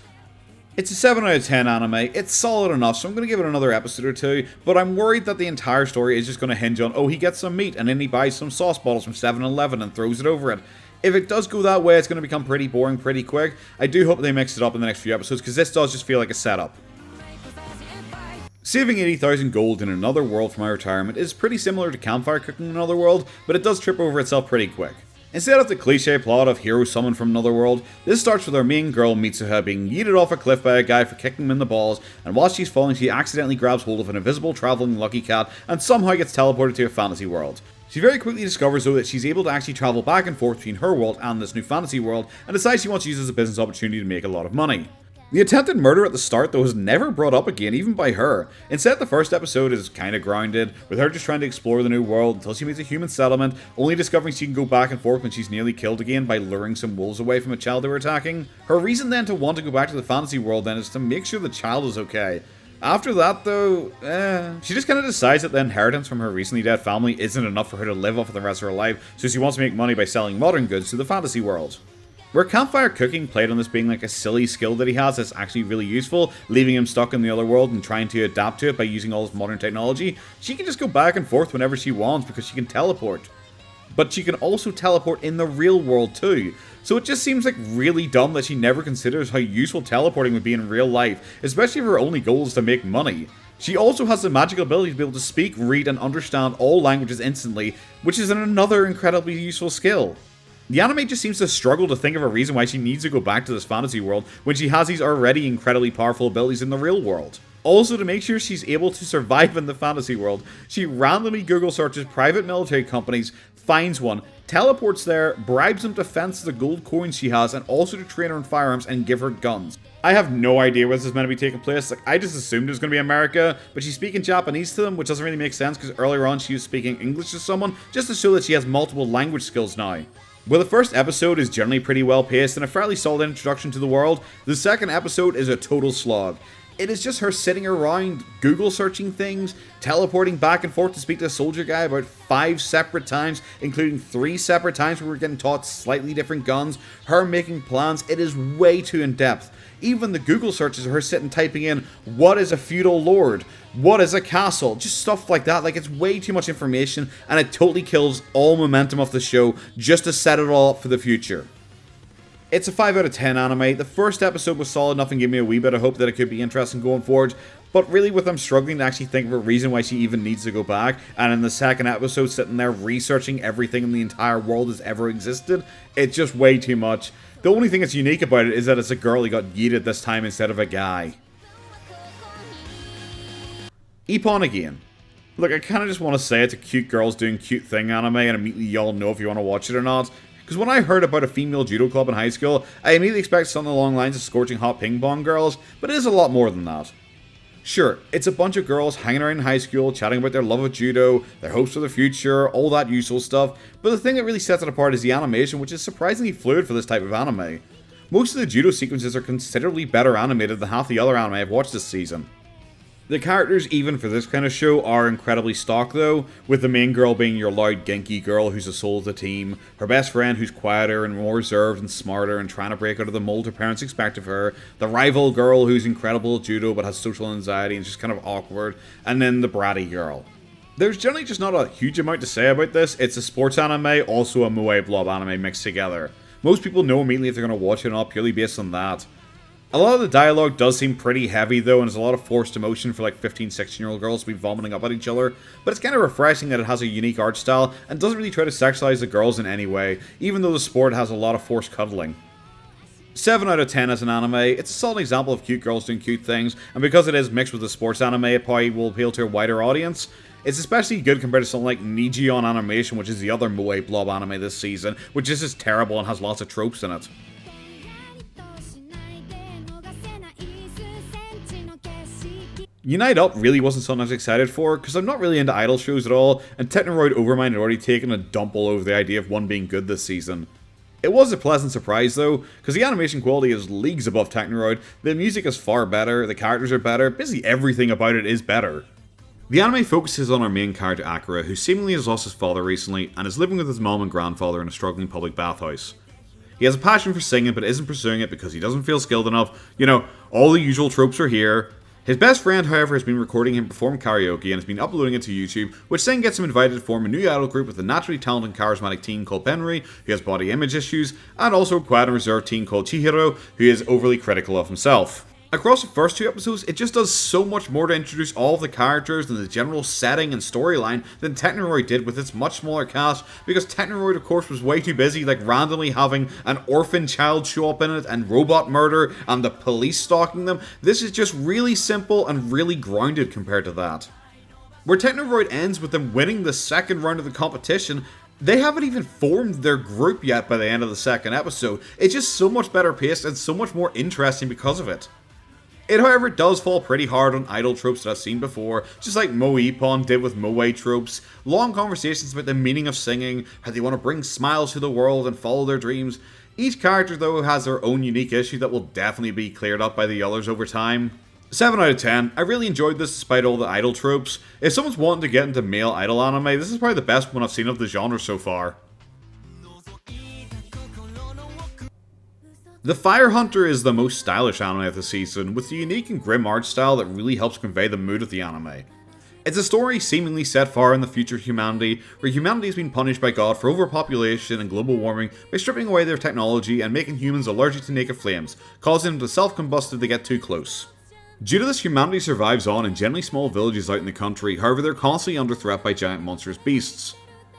It's a 7 out of 10 anime, it's solid enough, so I'm going to give it another episode or 2, but I'm worried that the entire story is just going to hinge on, oh, he gets some meat and then he buys some sauce bottles from 7-Eleven and throws it over it. If it does go that way, it's going to become pretty boring pretty quick. I do hope they mix it up in the next few episodes, because this does just feel like a setup. Saving 80,000 gold in another world for my retirement is pretty similar to Campfire cooking in another world, but it does trip over itself pretty quick. Instead of the cliche plot of hero summoned from another world, this starts with our main girl Mitsuha being yeeted off a cliff by a guy for kicking him in the balls, and while she's falling she accidentally grabs hold of an invisible travelling lucky cat and somehow gets teleported to a fantasy world. She very quickly discovers though that she's able to actually travel back and forth between her world and this new fantasy world, and decides she wants to use it as a business opportunity to make a lot of money. The attempted murder at the start though is never brought up again, even by her. Instead, the first episode is kinda grounded, with her just trying to explore the new world until she meets a human settlement, only discovering she can go back and forth when she's nearly killed again by luring some wolves away from a child they were attacking. Her reason then to want to go back to the fantasy world then is to make sure the child is okay. After that though, she just kinda decides that the inheritance from her recently dead family isn't enough for her to live off for the rest of her life, so she wants to make money by selling modern goods to the fantasy world. Where Campfire cooking played on this being like a silly skill that he has that's actually really useful, leaving him stuck in the other world and trying to adapt to it by using all this modern technology, she can just go back and forth whenever she wants because she can teleport. But she can also teleport in the real world too, so it just seems like really dumb that she never considers how useful teleporting would be in real life, especially if her only goal is to make money. She also has the magical ability to be able to speak, read, and understand all languages instantly, which is another incredibly useful skill. The anime just seems to struggle to think of a reason why she needs to go back to this fantasy world when she has these already incredibly powerful abilities in the real world. Also, to make sure she's able to survive in the fantasy world, she randomly Google searches private military companies, finds one, teleports there, bribes them to fence the gold coins she has, and also to train her in firearms and give her guns. I have no idea where this is meant to be taking place. Like, I just assumed it was going to be America, but she's speaking Japanese to them, which doesn't really make sense because earlier on she was speaking English to someone, just to show that she has multiple language skills now. Well, the first episode is generally pretty well paced and a fairly solid introduction to the world. The second episode is a total slog. It is just her sitting around, Google searching things, teleporting back and forth to speak to a soldier guy about 5 separate times, including 3 separate times where we're getting taught slightly different guns, her making plans. It is way too in-depth. Even the Google searches of her sitting typing in, what is a feudal lord? What is a castle? Just stuff like that. Like, it's way too much information, and it totally kills all momentum of the show just to set it all up for the future. It's a 5 out of 10 anime. The first episode was solid enough and gave me a wee bit of hope that it could be interesting going forward, but really with them struggling to actually think of a reason why she even needs to go back, and in the second episode sitting there researching everything in the entire world that's ever existed, it's just way too much. The only thing that's unique about it is that it's a girl who got yeeted this time instead of a guy. Ippon again. Look, I kinda just want to say it's a cute girls doing cute thing anime and immediately y'all know if you want to watch it or not. Because when I heard about a female judo club in high school, I immediately expected something along the lines of scorching hot ping pong girls, but it is a lot more than that. Sure, it's a bunch of girls hanging around in high school, chatting about their love of judo, their hopes for the future, all that usual stuff, but the thing that really sets it apart is the animation, which is surprisingly fluid for this type of anime. Most of the judo sequences are considerably better animated than half the other anime I've watched this season. The characters, even for this kind of show, are incredibly stock though, with the main girl being your loud, genki girl who's the soul of the team, her best friend who's quieter and more reserved and smarter and trying to break out of the mold her parents expect of her, the rival girl who's incredible at judo but has social anxiety and just kind of awkward, and then the bratty girl. There's generally just not a huge amount to say about this. It's a sports anime, also a moe blob anime mixed together. Most people know immediately if they're going to watch it or not purely based on that. A lot of the dialogue does seem pretty heavy though, and there's a lot of forced emotion for like 15, 16-year-old girls to be vomiting up at each other, but it's kind of refreshing that it has a unique art style and doesn't really try to sexualize the girls in any way, even though the sport has a lot of forced cuddling. 7 out of 10 as an anime. It's a solid example of cute girls doing cute things, and because it is mixed with a sports anime, it probably will appeal to a wider audience. It's especially good compared to something like Nijiyon Animation, which is the other moe blob anime this season, which is just terrible and has lots of tropes in it. UniteUp really wasn't something I was excited for, because I'm not really into idol shows at all, and Technoroid Overmind had already taken a dump all over the idea of one being good this season. It was a pleasant surprise though, because the animation quality is leagues above Technoroid, the music is far better, the characters are better, basically everything about it is better. The anime focuses on our main character Akira, who seemingly has lost his father recently, and is living with his mom and grandfather in a struggling public bathhouse. He has a passion for singing, but isn't pursuing it because he doesn't feel skilled enough. You know, all the usual tropes are here. His best friend, however, has been recording him perform karaoke and has been uploading it to YouTube, which then gets him invited to form a new idol group with a naturally talented and charismatic teen called Benri, who has body image issues, and also a quiet and reserved teen called Chihiro, who is overly critical of himself. Across the first 2 episodes, it just does so much more to introduce all of the characters and the general setting and storyline than Technoroid did with its much smaller cast, because Technoroid of course was way too busy like randomly having an orphan child show up in it and robot murder and the police stalking them. This is just really simple and really grounded compared to that. Where Technoroid ends with them winning the second round of the competition, they haven't even formed their group yet by the end of the second episode. It's just so much better paced and so much more interesting because of it. It, however, does fall pretty hard on idol tropes that I've seen before, just like Moe Ippon did with moe tropes. Long conversations about the meaning of singing, how they want to bring smiles to the world and follow their dreams. Each character, though, has their own unique issue that will definitely be cleared up by the others over time. 7 out of 10. I really enjoyed this despite all the idol tropes. If someone's wanting to get into male idol anime, this is probably the best one I've seen of the genre so far. The Fire Hunter is the most stylish anime of the season, with a unique and grim art style that really helps convey the mood of the anime. It's a story seemingly set far in the future of humanity, where humanity has been punished by God for overpopulation and global warming by stripping away their technology and making humans allergic to naked flames, causing them to self-combust if they get too close. Due to this, humanity survives on in generally small villages out in the country, however they're constantly under threat by giant monstrous beasts.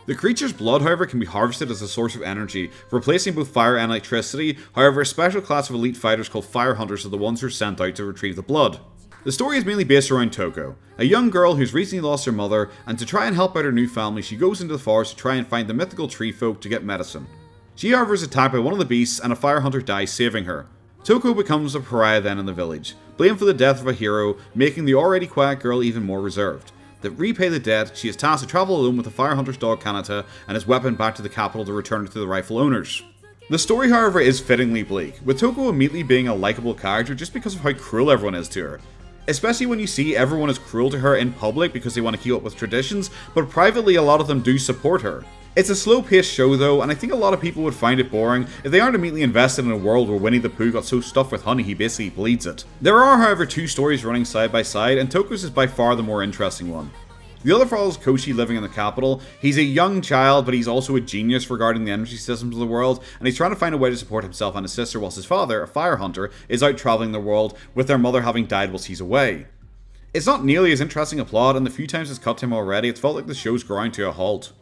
The creature's blood, however, can be harvested as a source of energy, replacing both fire and electricity. However, a special class of elite fighters called Fire Hunters are the ones who are sent out to retrieve the blood. The story is mainly based around Toko, a young girl who's recently lost her mother, and to try and help out her new family, she goes into the forest to try and find the mythical tree folk to get medicine. She, however, is attacked by one of the beasts, and a fire hunter dies, saving her. Toko becomes a pariah then in the village, blamed for the death of a hero, making the already quiet girl even more reserved. To repay the debt, she is tasked to travel alone with the fire hunter's dog Kanata and his weapon back to the capital to return it to the rightful owners. The story, however, is fittingly bleak, with Toko immediately being a likeable character just because of how cruel everyone is to her. Especially when you see everyone is cruel to her in public because they want to keep up with traditions, but privately a lot of them do support her. It's a slow-paced show though, and I think a lot of people would find it boring if they aren't immediately invested in a world where Winnie the Pooh got so stuffed with honey he basically bleeds it. There are, however, 2 stories running side by side, and Toko's is by far the more interesting one. The other follows Koshi living in the capital. He's a young child, but he's also a genius regarding the energy systems of the world, and he's trying to find a way to support himself and his sister whilst his father, a fire hunter, is out travelling the world, with their mother having died whilst he's away. It's not nearly as interesting a plot, and the few times it's cut to him already, it's felt like the show's ground to a halt.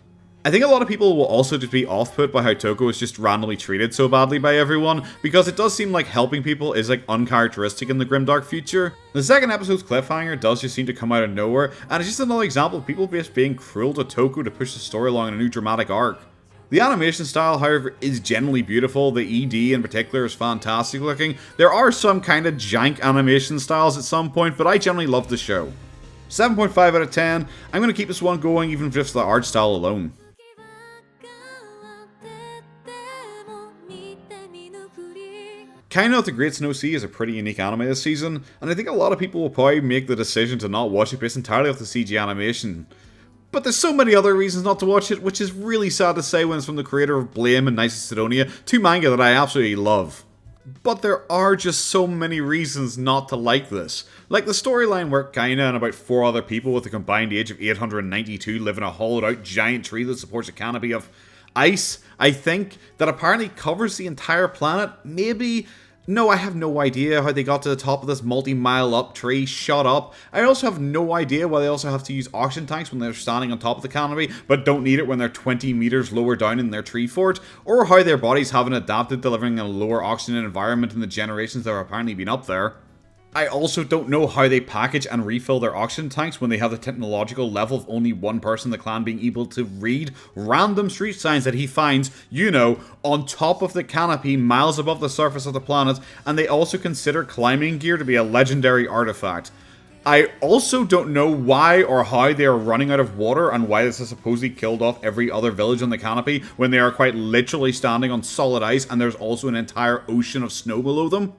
I think a lot of people will also just be off-put by how Toko is just randomly treated so badly by everyone, because it does seem like helping people is like uncharacteristic in the grimdark future. The second episode's cliffhanger does just seem to come out of nowhere, and it's just another example of people just being cruel to Toko to push the story along in a new dramatic arc. The animation style, however, is generally beautiful. The ED in particular is fantastic looking. There are some kind of jank animation styles at some point, but I generally love the show. 7.5 out of 10, I'm going to keep this one going even just for the art style alone. Kaina of the Great Snow Sea is a pretty unique anime this season, and I think a lot of people will probably make the decision to not watch it based entirely off the CG animation. But there's so many other reasons not to watch it, which is really sad to say when it's from the creator of Blame and Nice Sidonia, 2 manga that I absolutely love. But there are just so many reasons not to like this. Like the storyline where Kaina and about 4 other people with a combined age of 892 live in a hollowed out giant tree that supports a canopy of ice, I think, that apparently covers the entire planet. Maybe? No, I have no idea how they got to the top of this multi-mile up tree. Shut up. I also have no idea why they also have to use oxygen tanks when they're standing on top of the canopy, but don't need it when they're 20 meters lower down in their tree fort, or how their bodies haven't adapted to living in a lower oxygen environment in the generations that have apparently been up there. I also don't know how they package and refill their oxygen tanks when they have the technological level of only one person in the clan being able to read random street signs that he finds, you know, on top of the canopy miles above the surface of the planet, and they also consider climbing gear to be a legendary artifact. I also don't know why or how they are running out of water and why this has supposedly killed off every other village on the canopy when they are quite literally standing on solid ice and there's also an entire ocean of snow below them.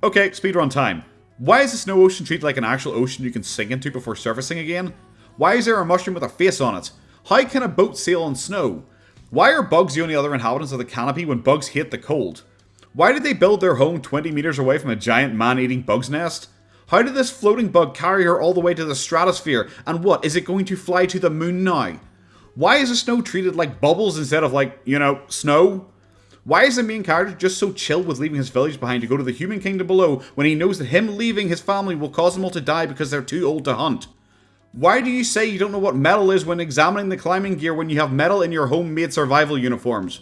Okay, speedrun time. Why is the snow ocean treated like an actual ocean you can sink into before surfacing again? Why is there a mushroom with a face on it? How can a boat sail on snow? Why are bugs the only other inhabitants of the canopy when bugs hate the cold? Why did they build their home 20 meters away from a giant man-eating bug's nest? How did this floating bug carry her all the way to the stratosphere? And what, is it going to fly to the moon now? Why is the snow treated like bubbles instead of like, you know, snow? Why is the main character just so chilled with leaving his village behind to go to the human kingdom below when he knows that him leaving his family will cause them all to die because they're too old to hunt? Why do you say you don't know what metal is when examining the climbing gear when you have metal in your homemade survival uniforms?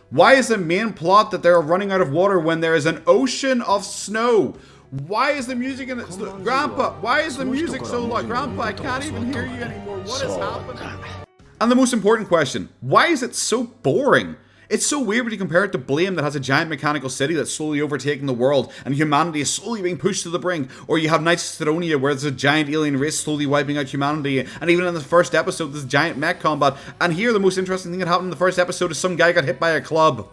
Why is the main plot that they're running out of water when there is an ocean of snow? Why is the music in it? Grandpa, why is the music so loud? Grandpa, I can't even hear you anymore. What is happening? And the most important question, why is it so boring? It's so weird when you compare it to Blame that has a giant mechanical city that's slowly overtaking the world and humanity is slowly being pushed to the brink, or you have Nice Sidonia where there's a giant alien race slowly wiping out humanity, and even in the first episode there's giant mech combat, and here the most interesting thing that happened in the first episode is some guy got hit by a club.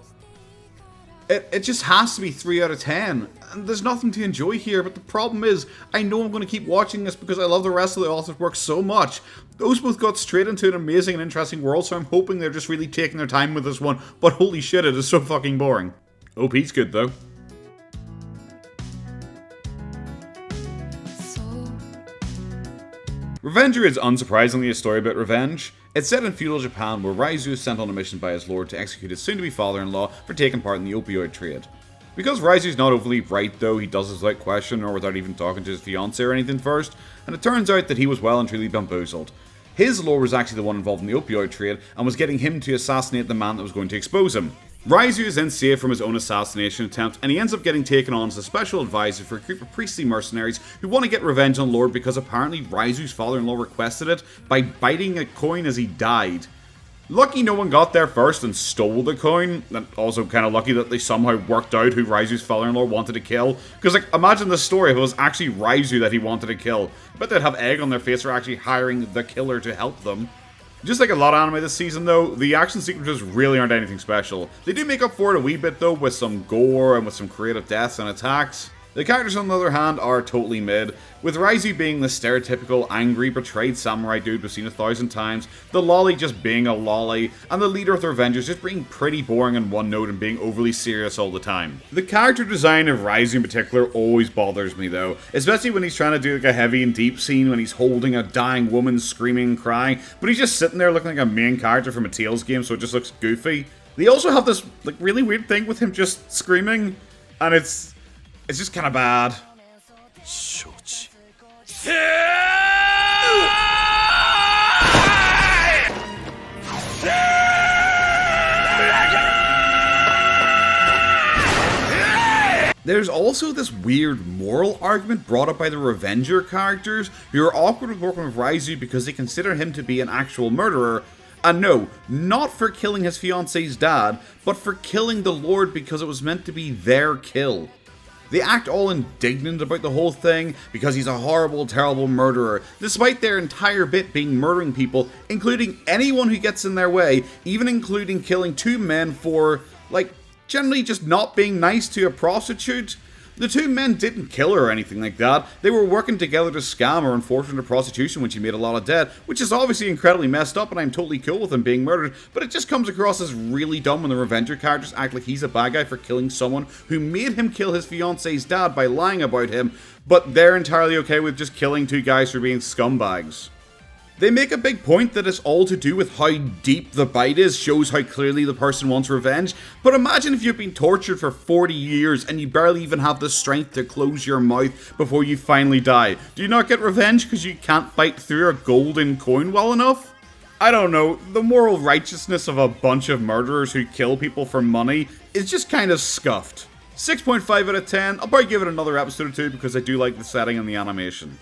It just has to be 3 out of 10, and there's nothing to enjoy here, but the problem is, I know I'm going to keep watching this because I love the rest of the author's work so much. Those both got straight into an amazing and interesting world, so I'm hoping they're just really taking their time with this one, but holy shit, it is so fucking boring. OP's good though. Revenger is unsurprisingly a story about revenge. It's set in feudal Japan where Raizu is sent on a mission by his lord to execute his soon-to-be father-in-law for taking part in the opioid trade. Because Raizu's not overly bright though, he does this without question or without even talking to his fiancée or anything first, and it turns out that he was well and truly bamboozled. His lord was actually the one involved in the opioid trade and was getting him to assassinate the man that was going to expose him. Raizu is then saved from his own assassination attempt, and he ends up getting taken on as a special advisor for a group of priestly mercenaries who want to get revenge on Lord because apparently Raizu's father-in-law requested it by biting a coin as he died. Lucky no one got there first and stole the coin, and also kind of lucky that they somehow worked out who Raizu's father-in-law wanted to kill. Because, like, imagine the story if it was actually Raizu that he wanted to kill. But they'd have egg on their face for actually hiring the killer to help them. Just like a lot of anime this season though, the action sequences really aren't anything special. They do make up for it a wee bit though, with some gore and with some creative deaths and attacks. The characters on the other hand are totally mid, with Raizu being the stereotypical angry, betrayed samurai dude we've seen 1,000 times, the lolly just being a lolly, and the leader of the Revengers just being pretty boring on one note and being overly serious all the time. The character design of Raizu in particular always bothers me though, especially when he's trying to do like a heavy and deep scene when he's holding a dying woman screaming and crying, but he's just sitting there looking like a main character from a Tales game, so it just looks goofy. They also have this like really weird thing with him just screaming, and it's just kind of bad. There's also this weird moral argument brought up by the Revenger characters, who are awkward with working with Raizu because they consider him to be an actual murderer. And no, not for killing his fiance's dad, but for killing the Lord because it was meant to be their kill. They act all indignant about the whole thing because he's a horrible, terrible murderer, despite their entire bit being murdering people, including anyone who gets in their way, even including killing 2 men for, like, generally just not being nice to a prostitute. The 2 men didn't kill her or anything like that. They were working together to scam her and force her into prostitution when she made a lot of debt, which is obviously incredibly messed up, and I'm totally cool with him being murdered, but it just comes across as really dumb when the Revenger characters act like he's a bad guy for killing someone who made him kill his fiance's dad by lying about him, but they're entirely okay with just killing 2 guys for being scumbags. They make a big point that it's all to do with how deep the bite is, shows how clearly the person wants revenge, but imagine if you've been tortured for 40 years and you barely even have the strength to close your mouth before you finally die. Do you not get revenge because you can't bite through a golden coin well enough? I don't know, the moral righteousness of a bunch of murderers who kill people for money is just kind of scuffed. 6.5 out of 10, I'll probably give it another episode or 2 because I do like the setting and the animation.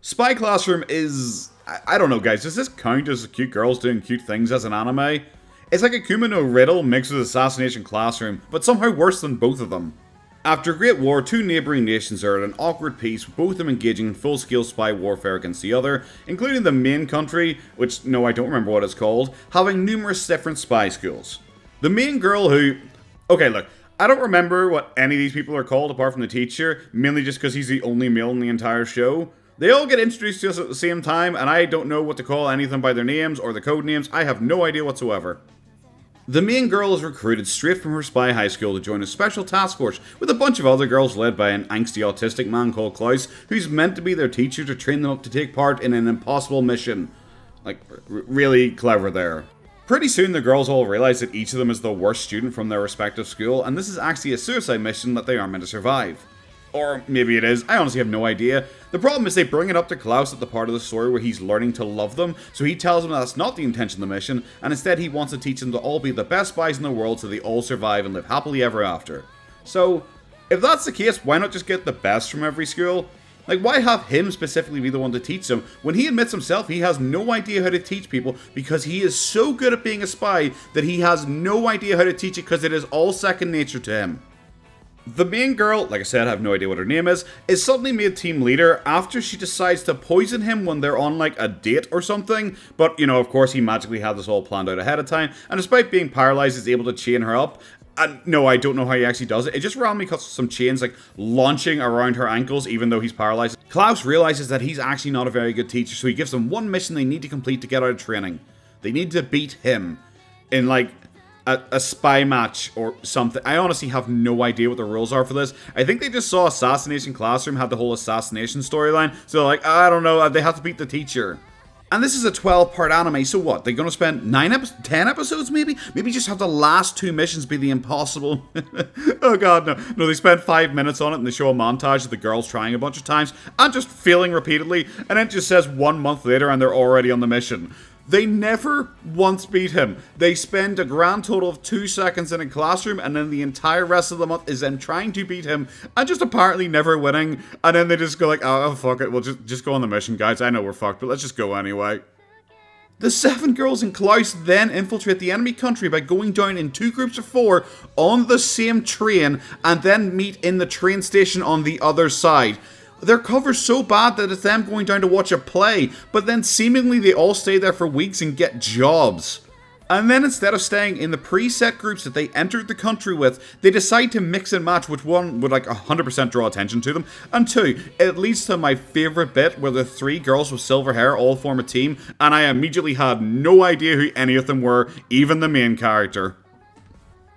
Spy Classroom is... I don't know guys, does this count as cute girls doing cute things as an anime? It's like a Kuma no Riddle mixed with Assassination Classroom, but somehow worse than both of them. After a Great War, 2 neighbouring nations are at an awkward peace, with both of them engaging in full-scale spy warfare against the other, including the main country, which, no, I don't remember what it's called, having numerous different spy schools. The main girl who... Okay, look, I don't remember what any of these people are called apart from the teacher, mainly just because he's the only male in the entire show. They all get introduced to us at the same time, and I don't know what to call anything by their names or the code names. I have no idea whatsoever. The main girl is recruited straight from her spy high school to join a special task force with a bunch of other girls led by an angsty autistic man called Klaus, who's meant to be their teacher to train them up to take part in an impossible mission. Like, really clever there. Pretty soon the girls all realise that each of them is the worst student from their respective school, and this is actually a suicide mission that they aren't meant to survive. Or maybe it is, I honestly have no idea. The problem is they bring it up to Klaus at the part of the story where he's learning to love them, so he tells them that's not the intention of the mission, and instead he wants to teach them to all be the best spies in the world so they all survive and live happily ever after. So, if that's the case, why not just get the best from every school? Like, why have him specifically be the one to teach them, when he admits himself he has no idea how to teach people because he is so good at being a spy that he has no idea how to teach it because it is all second nature to him. The main girl, like I said, I have no idea what her name is suddenly made team leader after she decides to poison him when they're on like a date or something, but you know, of course he magically had this all planned out ahead of time, and despite being paralyzed is able to chain her up. And no, I don't know how he actually does it. It just randomly cuts some chains like launching around her ankles even though he's paralyzed. Klaus realizes that he's actually not a very good teacher, so he gives them one mission they need to complete to get out of training. They need to beat him in like a spy match or something. I honestly have no idea what the rules are for this. I think they just saw Assassination Classroom had the whole assassination storyline, so they're like, I don't know, they have to beat the teacher. And this is a 12-part anime, so what? They're going to spend 10 episodes maybe? Maybe just have the last 2 missions be the impossible. Oh god, no. No, they spend 5 minutes on it and they show a montage of the girls trying a bunch of times and just failing repeatedly, and then it just says 1 month later and they're already on the mission. They never once beat him. They spend a grand total of 2 seconds in a classroom, and then the entire rest of the month is them trying to beat him and just apparently never winning. And then they just go like, oh fuck it, we'll just go on the mission, guys. I know we're fucked, but let's just go anyway. The 7 girls in Klaus then infiltrate the enemy country by going down in 2 groups of 4 on the same train and then meet in the train station on the other side. Their cover's so bad that it's them going down to watch a play, but then seemingly they all stay there for weeks and get jobs. And then instead of staying in the preset groups that they entered the country with, they decide to mix and match, which one would like 100% draw attention to them, and 2, it leads to my favourite bit where the 3 girls with silver hair all form a team, and I immediately had no idea who any of them were, even the main character.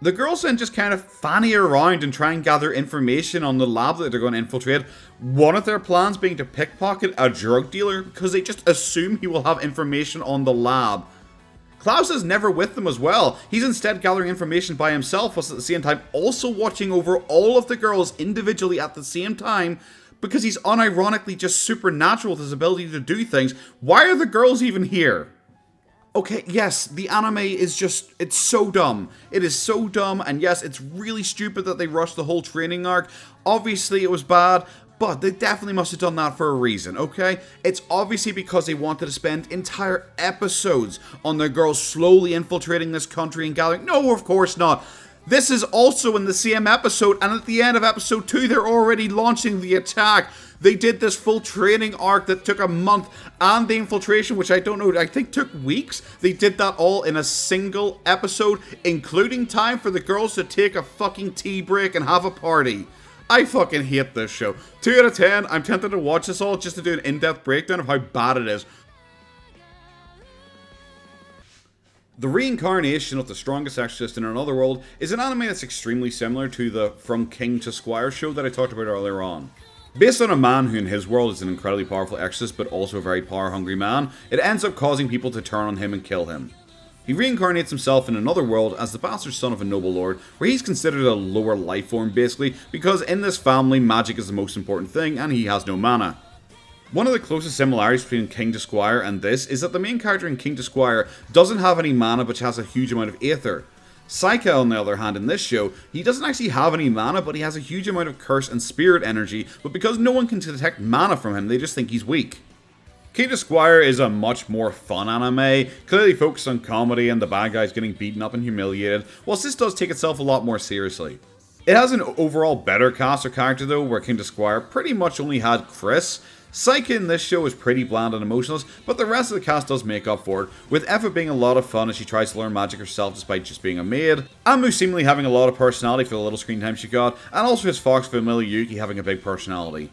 The girls then just kind of fanny around and try and gather information on the lab that they're going to infiltrate. One of their plans being to pickpocket a drug dealer because they just assume he will have information on the lab. Klaus is never with them as well. He's instead gathering information by himself, whilst at the same time also watching over all of the girls individually at the same time, because he's unironically just supernatural with his ability to do things. Why are the girls even here? Okay, yes, the anime is just, it's so dumb. It is so dumb, and yes, it's really stupid that they rushed the whole training arc. Obviously, it was bad, but they definitely must have done that for a reason, okay? It's obviously because they wanted to spend entire episodes on the girls slowly infiltrating this country and gathering. No, of course not. This is also in the same episode, and at the end of episode 2, they're already launching the attack. They did this full training arc that took a month, and the infiltration, which I don't know, I think took weeks. They did that all in a single episode, including time for the girls to take a fucking tea break and have a party. I fucking hate this show. 2 out of 10, I'm tempted to watch this all just to do an in-depth breakdown of how bad it is. The Reincarnation of the Strongest Exorcist in Another World is an anime that's extremely similar to the From King to Squire show that I talked about earlier on. Based on a man who in his world is an incredibly powerful exorcist but also a very power-hungry man, it ends up causing people to turn on him and kill him. He reincarnates himself in another world as the bastard son of a noble lord, where he's considered a lower life form basically, because in this family magic is the most important thing and he has no mana. One of the closest similarities between King to Squire and this is that the main character in King to Squire doesn't have any mana but has a huge amount of aether. Saika, on the other hand, in this show, he doesn't actually have any mana, but he has a huge amount of curse and spirit energy, but because no one can detect mana from him, they just think he's weak. King to Squire is a much more fun anime, clearly focused on comedy and the bad guys getting beaten up and humiliated, whilst this does take itself a lot more seriously. It has an overall better cast of character though, where King to Squire pretty much only had Chris. Saika in this show is pretty bland and emotionless, but the rest of the cast does make up for it, with Effa being a lot of fun as she tries to learn magic herself despite just being a maid, Amu seemingly having a lot of personality for the little screen time she got, and also his fox family Yuki having a big personality.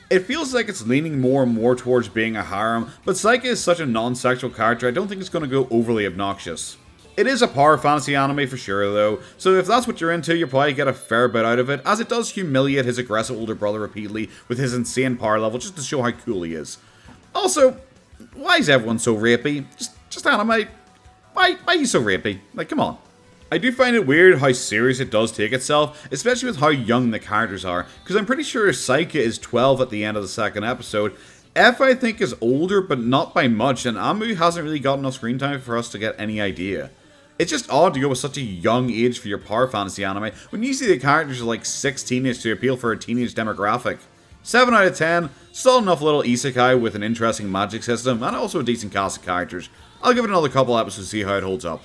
It feels like it's leaning more and more towards being a harem, but Saika is such a non-sexual character I don't think it's going to go overly obnoxious. It is a power fantasy anime for sure though, so if that's what you're into, you'll probably get a fair bit out of it, as it does humiliate his aggressive older brother repeatedly with his insane power level just to show how cool he is. Also, why is everyone so rapey? Just anime. Why are you so rapey? Like, come on. I do find it weird how serious it does take itself, especially with how young the characters are, because I'm pretty sure Saika is 12 at the end of the second episode. F I think is older, but not by much, and Amu hasn't really got enough screen time for us to get any idea. It's just odd to go with such a young age for your power fantasy anime, when usually the characters are like 16ish to appeal for a teenage demographic. 7 out of 10, still enough little isekai with an interesting magic system, and also a decent cast of characters. I'll give it another couple episodes to see how it holds up.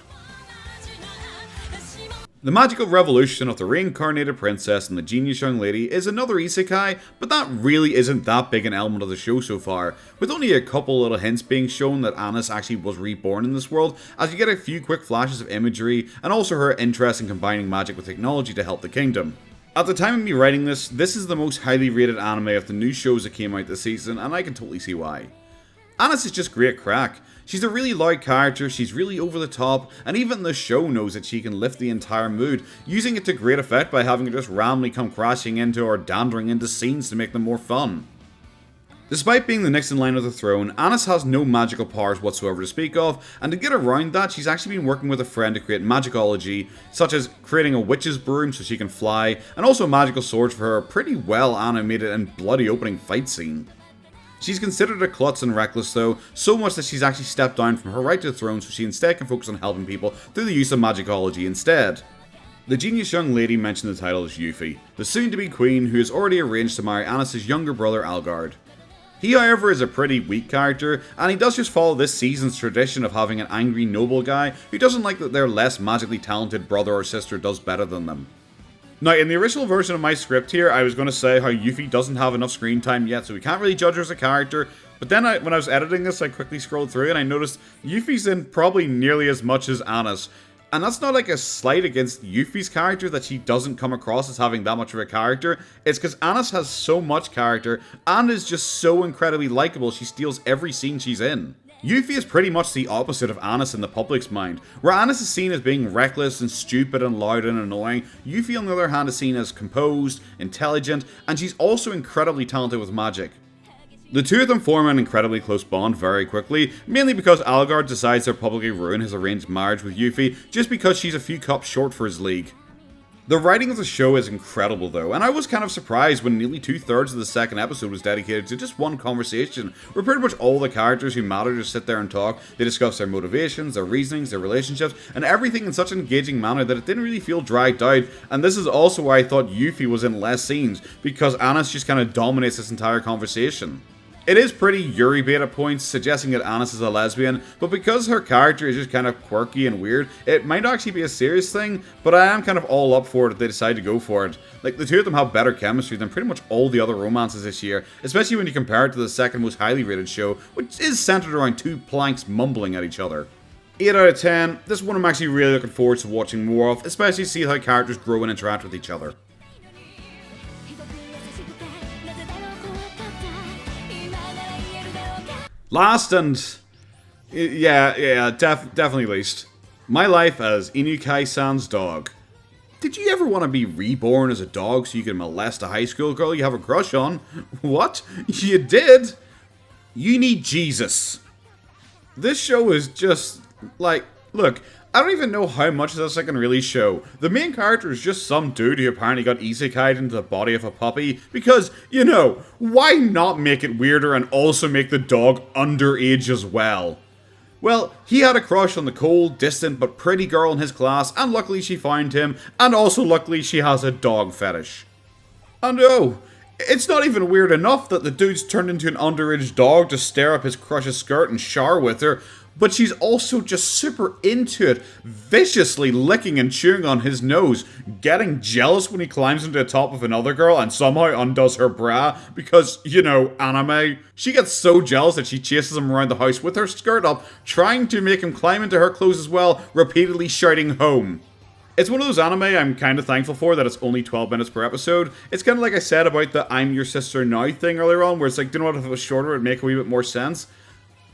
The magical revolution of the reincarnated princess and the genius young lady is another isekai, but that really isn't that big an element of the show so far, with only a couple little hints being shown that Anis actually was reborn in this world, as you get a few quick flashes of imagery, and also her interest in combining magic with technology to help the kingdom. At the time of me writing this is the most highly rated anime of the new shows that came out this season, and I can totally see why. Anis is just great crack. She's a really loud character, she's really over the top, and even the show knows that she can lift the entire mood, using it to great effect by having her just randomly come crashing into or dandering into scenes to make them more fun. Despite being the next in line of the throne, Anis has no magical powers whatsoever to speak of, and to get around that, she's actually been working with a friend to create magicology, such as creating a witch's broom so she can fly, and also magical swords for her pretty well animated and bloody opening fight scene. She's considered a klutz and reckless though, so much that she's actually stepped down from her right to the throne so she instead can focus on helping people through the use of magicology instead. The genius young lady mentioned the title as Yuffie, the soon-to-be queen who is already arranged to marry Anis' younger brother Algard. He, however, is a pretty weak character, and he does just follow this season's tradition of having an angry noble guy who doesn't like that their less magically talented brother or sister does better than them. Now, in the original version of my script here, I was going to say how Yuffie doesn't have enough screen time yet, so we can't really judge her as a character, but then when I was editing this, I quickly scrolled through and I noticed Yuffie's in probably nearly as much as Anis. And that's not like a slight against Yuffie's character that she doesn't come across as having that much of a character. It's because Anis has so much character and is just so incredibly likable she steals every scene she's in. Yuffie is pretty much the opposite of Anis in the public's mind. Where Anis is seen as being reckless and stupid and loud and annoying, Yuffie on the other hand is seen as composed, intelligent, and she's also incredibly talented with magic. The two of them form an incredibly close bond very quickly, mainly because Algard decides to publicly ruin his arranged marriage with Yuffie just because she's a few cups short for his league. The writing of the show is incredible though, and I was kind of surprised when nearly 2/3 of the second episode was dedicated to just one conversation, where pretty much all the characters who matter just sit there and talk. They discuss their motivations, their reasonings, their relationships, and everything in such an engaging manner that it didn't really feel dragged out, and this is also why I thought Yuffie was in less scenes, because Anis just kind of dominates this entire conversation. It is pretty Yuri bait at points, suggesting that Anis is a lesbian, but because her character is just kind of quirky and weird, it might actually be a serious thing, but I am kind of all up for it if they decide to go for it. Like, the two of them have better chemistry than pretty much all the other romances this year, especially when you compare it to the second most highly rated show, which is centered around two planks mumbling at each other. 8 out of 10, this one I'm actually really looking forward to watching more of, especially see how characters grow and interact with each other. Last and, definitely least, my life as Inukai-san's dog. Did you ever want to be reborn as a dog so you could molest a high school girl you have a crush on? What? You did? You need Jesus. This show is just, like, look, I don't even know how much of this I can really show. The main character is just some dude who apparently got isekai'd into the body of a puppy, because, you know, why not make it weirder and also make the dog underage as well? Well, he had a crush on the cold, distant, but pretty girl in his class, and luckily she found him, and also luckily she has a dog fetish. And oh, it's not even weird enough that the dude's turned into an underage dog to stare up his crush's skirt and shower with her, but she's also just super into it, viciously licking and chewing on his nose, getting jealous when he climbs into the top of another girl and somehow undoes her bra, because, you know, anime. She gets so jealous that she chases him around the house with her skirt up, trying to make him climb into her clothes as well, repeatedly shouting home. It's one of those anime I'm kind of thankful for that it's only 12 minutes per episode. It's kind of like I said about the I'm your sister now thing earlier on, where it's like, do you know what, if it was shorter it would make a wee bit more sense.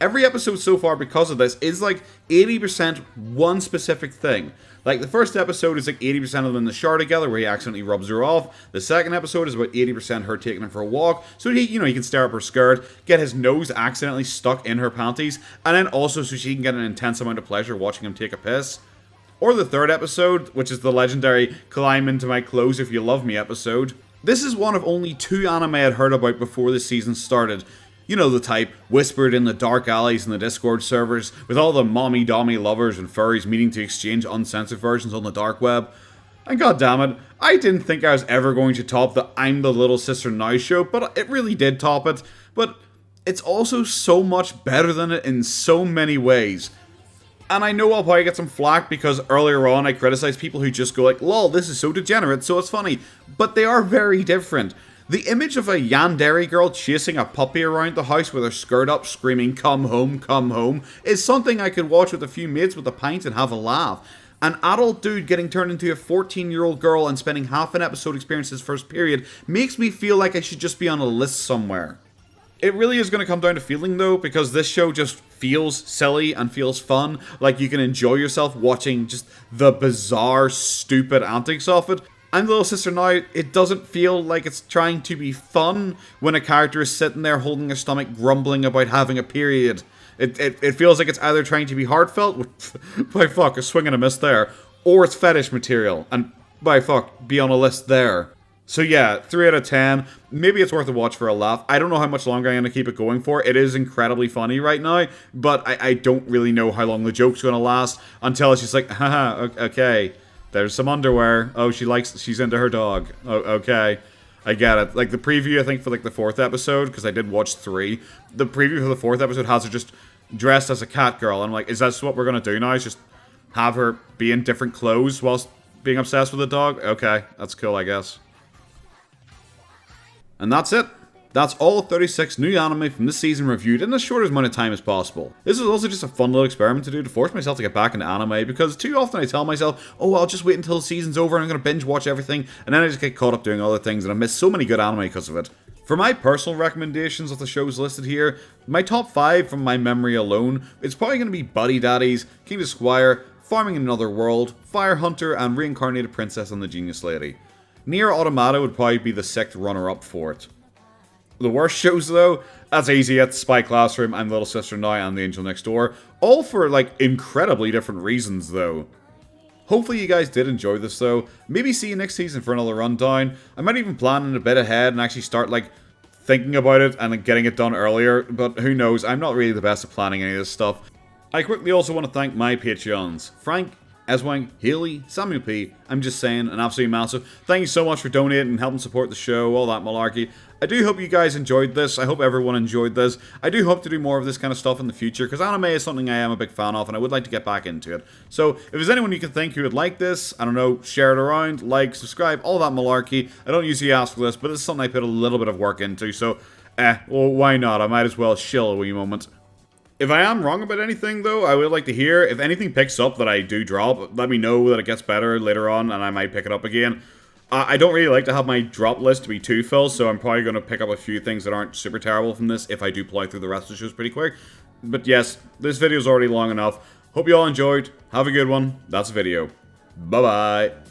Every episode so far, because of this, is like 80% one specific thing. Like, the first episode is like 80% of them in the shower together, where he accidentally rubs her off. The second episode is about 80% her taking him for a walk, so he can stare up her skirt, get his nose accidentally stuck in her panties, and then also so she can get an intense amount of pleasure watching him take a piss. Or the third episode, which is the legendary climb into my clothes if you love me episode. This is one of only 2 anime I'd heard about before the season started. You know the type, whispered in the dark alleys in the Discord servers, with all the mommy-dommy lovers and furries meeting to exchange uncensored versions on the dark web. And goddammit, I didn't think I was ever going to top the I'm the Little Sister Now show, but it really did top it. But it's also so much better than it in so many ways. And I know I'll probably get some flack because earlier on I criticized people who just go like, lol, this is so degenerate, so it's funny. But they are very different. The image of a yandere girl chasing a puppy around the house with her skirt up screaming, come home, is something I could watch with a few mates with a pint and have a laugh. An adult dude getting turned into a 14-year-old girl and spending half an episode experiencing his first period makes me feel like I should just be on a list somewhere. It really is going to come down to feeling though, because this show just feels silly and feels fun, like you can enjoy yourself watching just the bizarre, stupid antics of it. I'm the little sister now, it doesn't feel like it's trying to be fun when a character is sitting there holding their stomach grumbling about having a period. It feels like it's either trying to be heartfelt, by fuck, a swing and a miss there, or it's fetish material, and by fuck, be on a list there. So yeah, 3 out of 10. Maybe it's worth a watch for a laugh. I don't know how much longer I'm going to keep it going for. It is incredibly funny right now, but I don't really know how long the joke's going to last until it's just like, haha, okay, there's some underwear. Oh, she's into her dog. Oh, okay. I get it. Like, the preview, I think, for, like, the 4th episode, because I did watch 3, the preview for the 4th episode has her just dressed as a cat girl. I'm like, is that what we're going to do now? Is just have her be in different clothes whilst being obsessed with a dog? Okay, that's cool, I guess. And that's it. That's all 36 new anime from this season reviewed in as short amount of time as possible. This is also just a fun little experiment to do to force myself to get back into anime, because too often I tell myself, oh, I'll just wait until the season's over and I'm going to binge watch everything, and then I just get caught up doing other things and I miss so many good anime because of it. For my personal recommendations of the shows listed here, my top 5 from my memory alone, it's probably going to be Buddy Daddies, King of Squire, Farming in Another World, Fire Hunter, and Reincarnated Princess and the Genius Lady. Nier Automata would probably be the 6th runner-up for it. The worst shows, though, that's easy. It's Spy Classroom, I'm Little Sister Now, and The Angel Next Door. All for, like, incredibly different reasons, though. Hopefully you guys did enjoy this, though. Maybe see you next season for another rundown. I might even plan a bit ahead and actually start, like, thinking about it and getting it done earlier. But who knows, I'm not really the best at planning any of this stuff. I quickly also want to thank my Patreons. Frank, Eswang, Haley, Samuel P. I'm just saying, an absolutely massive thank you so much for donating and helping support the show, all that malarkey. I do hope you guys enjoyed this. I hope everyone enjoyed this. I do hope to do more of this kind of stuff in the future, because anime is something I am a big fan of, and I would like to get back into it. So, if there's anyone you can think who would like this, I don't know, share it around, like, subscribe, all that malarkey. I don't usually ask for this, but it's something I put a little bit of work into, so, well, why not? I might as well shill a wee moment. If I am wrong about anything, though, I would like to hear. If anything picks up that I do drop, let me know that it gets better later on, and I might pick it up again. I don't really like to have my drop list to be too full, so I'm probably going to pick up a few things that aren't super terrible from this if I do plow through the rest of the shows pretty quick. But yes, this video's already long enough. Hope you all enjoyed. Have a good one. That's a video. Bye-bye.